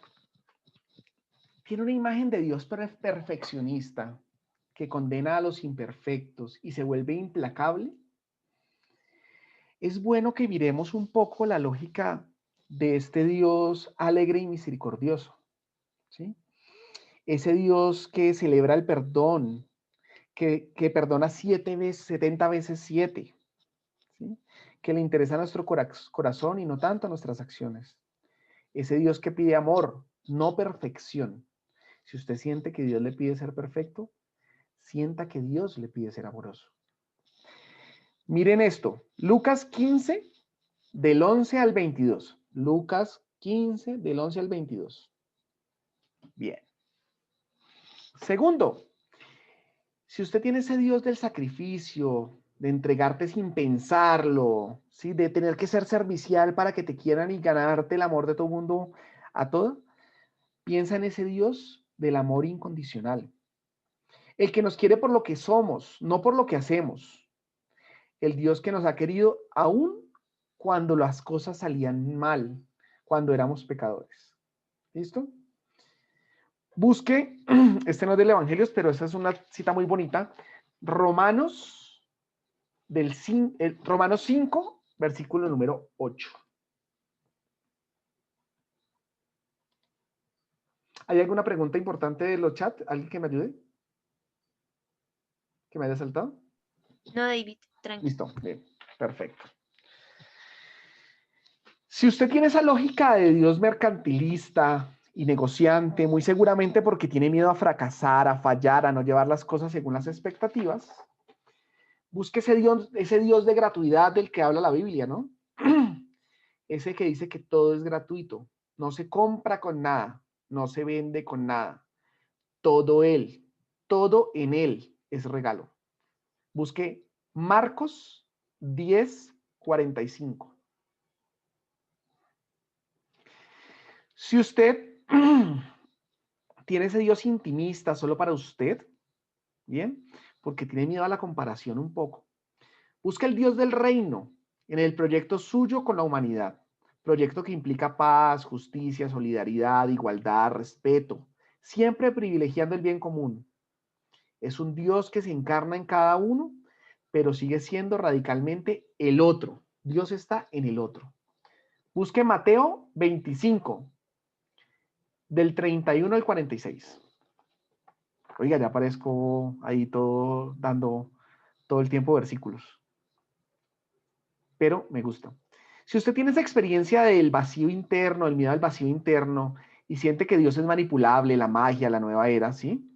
tiene una imagen de Dios perfeccionista que condena a los imperfectos y se vuelve implacable, es bueno que miremos un poco la lógica de este Dios alegre y misericordioso, ¿sí? Ese Dios que celebra el perdón, que perdona 70 veces 7, ¿sí? Que le interesa nuestro corazón y no tanto nuestras acciones. Ese Dios que pide amor, no perfección. Si usted siente que Dios le pide ser perfecto, sienta que Dios le pide ser amoroso. Miren esto, Lucas 15, del 11 al 22. Lucas 15, del 11 al 22. Bien. Segundo, si usted tiene ese Dios del sacrificio, de entregarte sin pensarlo, ¿sí?, de tener que ser servicial para que te quieran y ganarte el amor de todo el mundo a todo, piensa en ese Dios del amor incondicional. El que nos quiere por lo que somos, no por lo que hacemos. El Dios que nos ha querido aún cuando las cosas salían mal, cuando éramos pecadores. ¿Listo? Busque, este no es del Evangelio, pero esta es una cita muy bonita. Romanos 5, versículo número 8. ¿Hay alguna pregunta importante de los chats? ¿Alguien que me ayude? ¿Que me haya saltado? No, David, tranquilo. Listo, bien, perfecto. Si usted tiene esa lógica de Dios mercantilista y negociante, muy seguramente porque tiene miedo a fracasar, a fallar, a no llevar las cosas según las expectativas, busque ese Dios de gratuidad del que habla la Biblia, ¿no? Ese que dice que todo es gratuito, no se compra con nada, no se vende con nada. Todo Él, todo en Él es regalo. Busque Marcos 10:45. Si usted tiene ese Dios intimista solo para usted, ¿bien? Porque tiene miedo a la comparación un poco. Busca el Dios del reino en el proyecto suyo con la humanidad. Proyecto que implica paz, justicia, solidaridad, igualdad, respeto, siempre privilegiando el bien común. Es un Dios que se encarna en cada uno, pero sigue siendo radicalmente el otro. Dios está en el otro. Busque Mateo 25, del 31 al 46. Oiga, ya aparezco ahí todo, dando todo el tiempo versículos. Pero me gusta. Si usted tiene esa experiencia del vacío interno, el miedo al vacío interno, y siente que Dios es manipulable, la magia, la nueva era, ¿sí?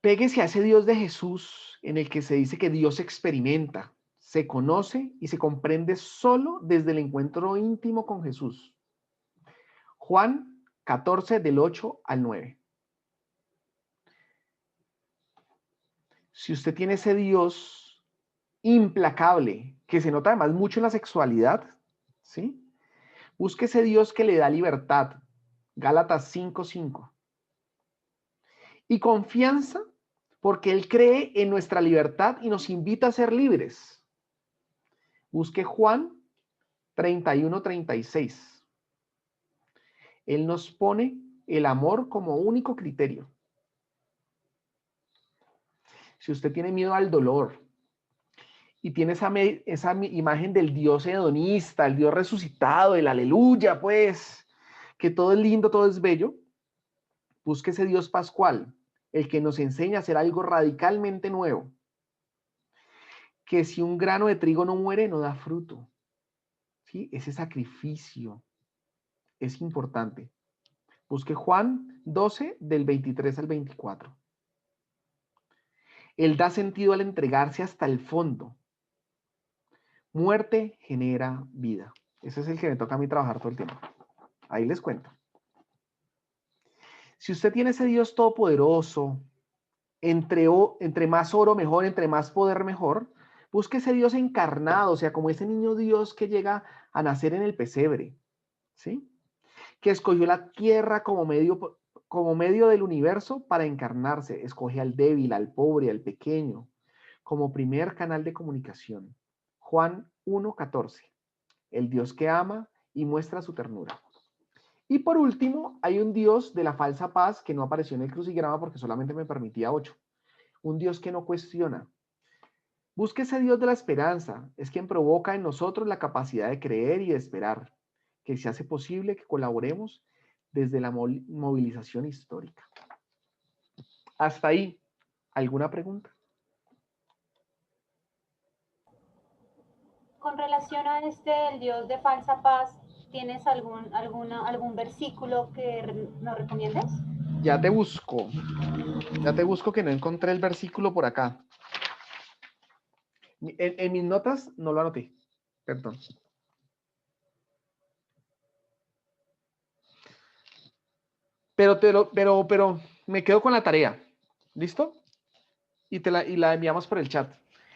Péguese a ese Dios de Jesús en el que se dice que Dios experimenta, se conoce y se comprende solo desde el encuentro íntimo con Jesús. Juan 14, del 8 al 9. Si usted tiene ese Dios implacable, que se nota además mucho en la sexualidad, ¿sí? Busque ese Dios que le da libertad. Gálatas 5:5. Y confianza porque Él cree en nuestra libertad y nos invita a ser libres. Busque Juan 31:36. Él nos pone el amor como único criterio. Si usted tiene miedo al dolor y tiene esa imagen del Dios hedonista, el Dios resucitado, el aleluya, pues, que todo es lindo, todo es bello, busque ese Dios pascual, el que nos enseña a hacer algo radicalmente nuevo. Que si un grano de trigo no muere, no da fruto. ¿Sí? Ese sacrificio es importante. Busque Juan 12, del 23 al 24. Él da sentido al entregarse hasta el fondo. Muerte genera vida. Ese es el que me toca a mí trabajar todo el tiempo. Ahí les cuento. Si usted tiene ese Dios todopoderoso, entre más oro mejor, entre más poder mejor, busque ese Dios encarnado, o sea, como ese niño Dios que llega a nacer en el pesebre, ¿sí? Que escogió la tierra como medio del universo para encarnarse. Escoge al débil, al pobre, al pequeño, como primer canal de comunicación. Juan 1:14. El Dios que ama y muestra su ternura. Y por último, hay un Dios de la falsa paz que no apareció en el crucigrama porque solamente me permitía 8. Un Dios que no cuestiona. Busque ese Dios de la esperanza. Es quien provoca en nosotros la capacidad de creer y de esperar, que se hace posible que colaboremos desde la movilización histórica. Hasta ahí, ¿alguna pregunta? Con relación a el Dios de falsa paz, ¿tienes algún versículo que nos recomiendes? Ya te busco que no encontré el versículo por acá. En mis notas no lo anoté, perdón. Pero me quedo con la tarea, ¿listo? Y la enviamos por el chat.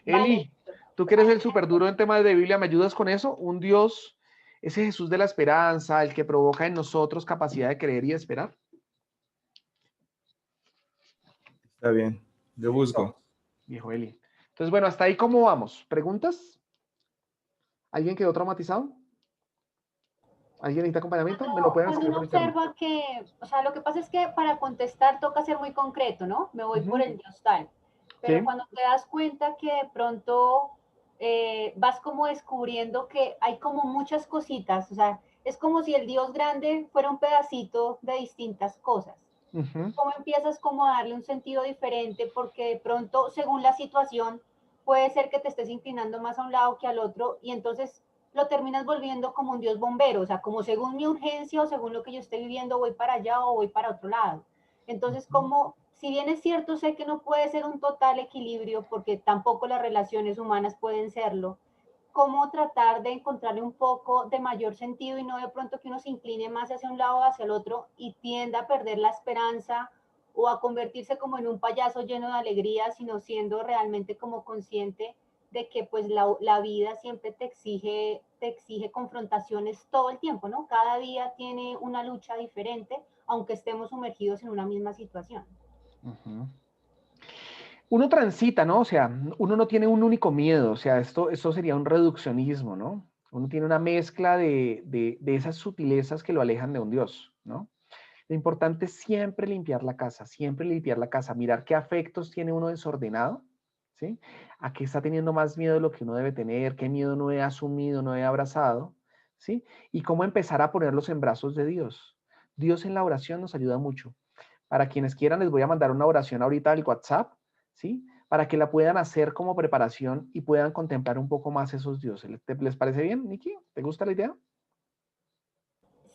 Vale. Eli, tú que eres el súper duro en temas de Biblia, ¿me ayudas con eso? Un Dios, ese Jesús de la esperanza, el que provoca en nosotros capacidad de creer y de esperar. Está bien, yo busco. Viejo Eli. Entonces, bueno, hasta ahí, ¿cómo vamos? ¿Preguntas? ¿Alguien quedó traumatizado? ¿Alguien necesita acompañamiento? Me lo pueden Cuando escribir uno por internet. observa que, o sea, lo que pasa es que para contestar toca ser muy concreto, ¿no? Me voy por el Dios tal. Pero Sí. cuando te das cuenta que de pronto vas como descubriendo que hay como muchas cositas, o sea, es como si el Dios grande fuera un pedacito de distintas cosas. ¿Cómo empiezas como a darle un sentido diferente? Porque de pronto, según la situación, puede ser que te estés inclinando más a un lado que al otro y entonces lo terminas volviendo como un Dios bombero, o sea, como según mi urgencia o según lo que yo esté viviendo voy para allá o voy para otro lado. Entonces, como, si bien es cierto, sé que no puede ser un total equilibrio porque tampoco las relaciones humanas pueden serlo, cómo tratar de encontrarle un poco de mayor sentido y no de pronto que uno se incline más hacia un lado o hacia el otro y tienda a perder la esperanza o a convertirse como en un payaso lleno de alegría, sino siendo realmente como consciente de que pues la vida siempre te exige confrontaciones todo el tiempo, ¿no? Cada día tiene una lucha diferente, aunque estemos sumergidos en una misma situación. Uno transita, ¿no? O sea, uno no tiene un único miedo, o sea, esto sería un reduccionismo, ¿no? Uno tiene una mezcla de esas sutilezas que lo alejan de un Dios, ¿no? Lo importante es siempre limpiar la casa, mirar qué afectos tiene uno desordenado, ¿sí? A qué está teniendo más miedo de lo que uno debe tener, qué miedo no he asumido, no he abrazado, ¿sí? Y cómo empezar a ponerlos en brazos de Dios. Dios en la oración nos ayuda mucho. Para quienes quieran, les voy a mandar una oración ahorita al WhatsApp, ¿sí? Para que la puedan hacer como preparación y puedan contemplar un poco más esos dioses. ¿Les parece bien, Nikki? ¿Te gusta la idea?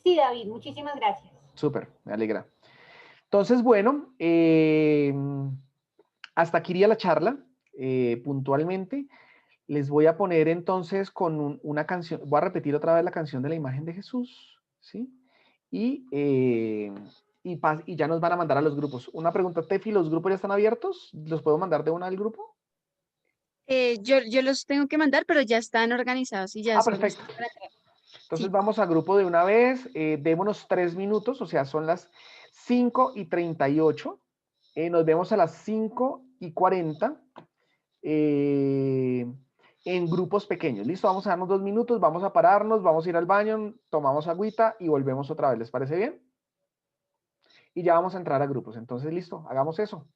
Sí, David, muchísimas gracias. Súper, me alegra. Entonces, bueno, hasta aquí iría la charla, puntualmente. Les voy a poner entonces con una canción, voy a repetir otra vez la canción de la imagen de Jesús, ¿sí? Y ya nos van a mandar a los grupos. Una pregunta, Tefi, ¿los grupos ya están abiertos? ¿Los puedo mandar de una al grupo? Yo los tengo que mandar, pero ya están organizados y ya son Perfecto. listos para entrar. Entonces vamos a grupo de una vez, démonos 3 minutos, o sea, son las 5:38. Nos vemos a las 5:40 en grupos pequeños. ¿Listo? Vamos a darnos 2 minutos, vamos a pararnos, vamos a ir al baño, tomamos agüita y volvemos otra vez. ¿Les parece bien? Y ya vamos a entrar a grupos. Entonces, listo, hagamos eso.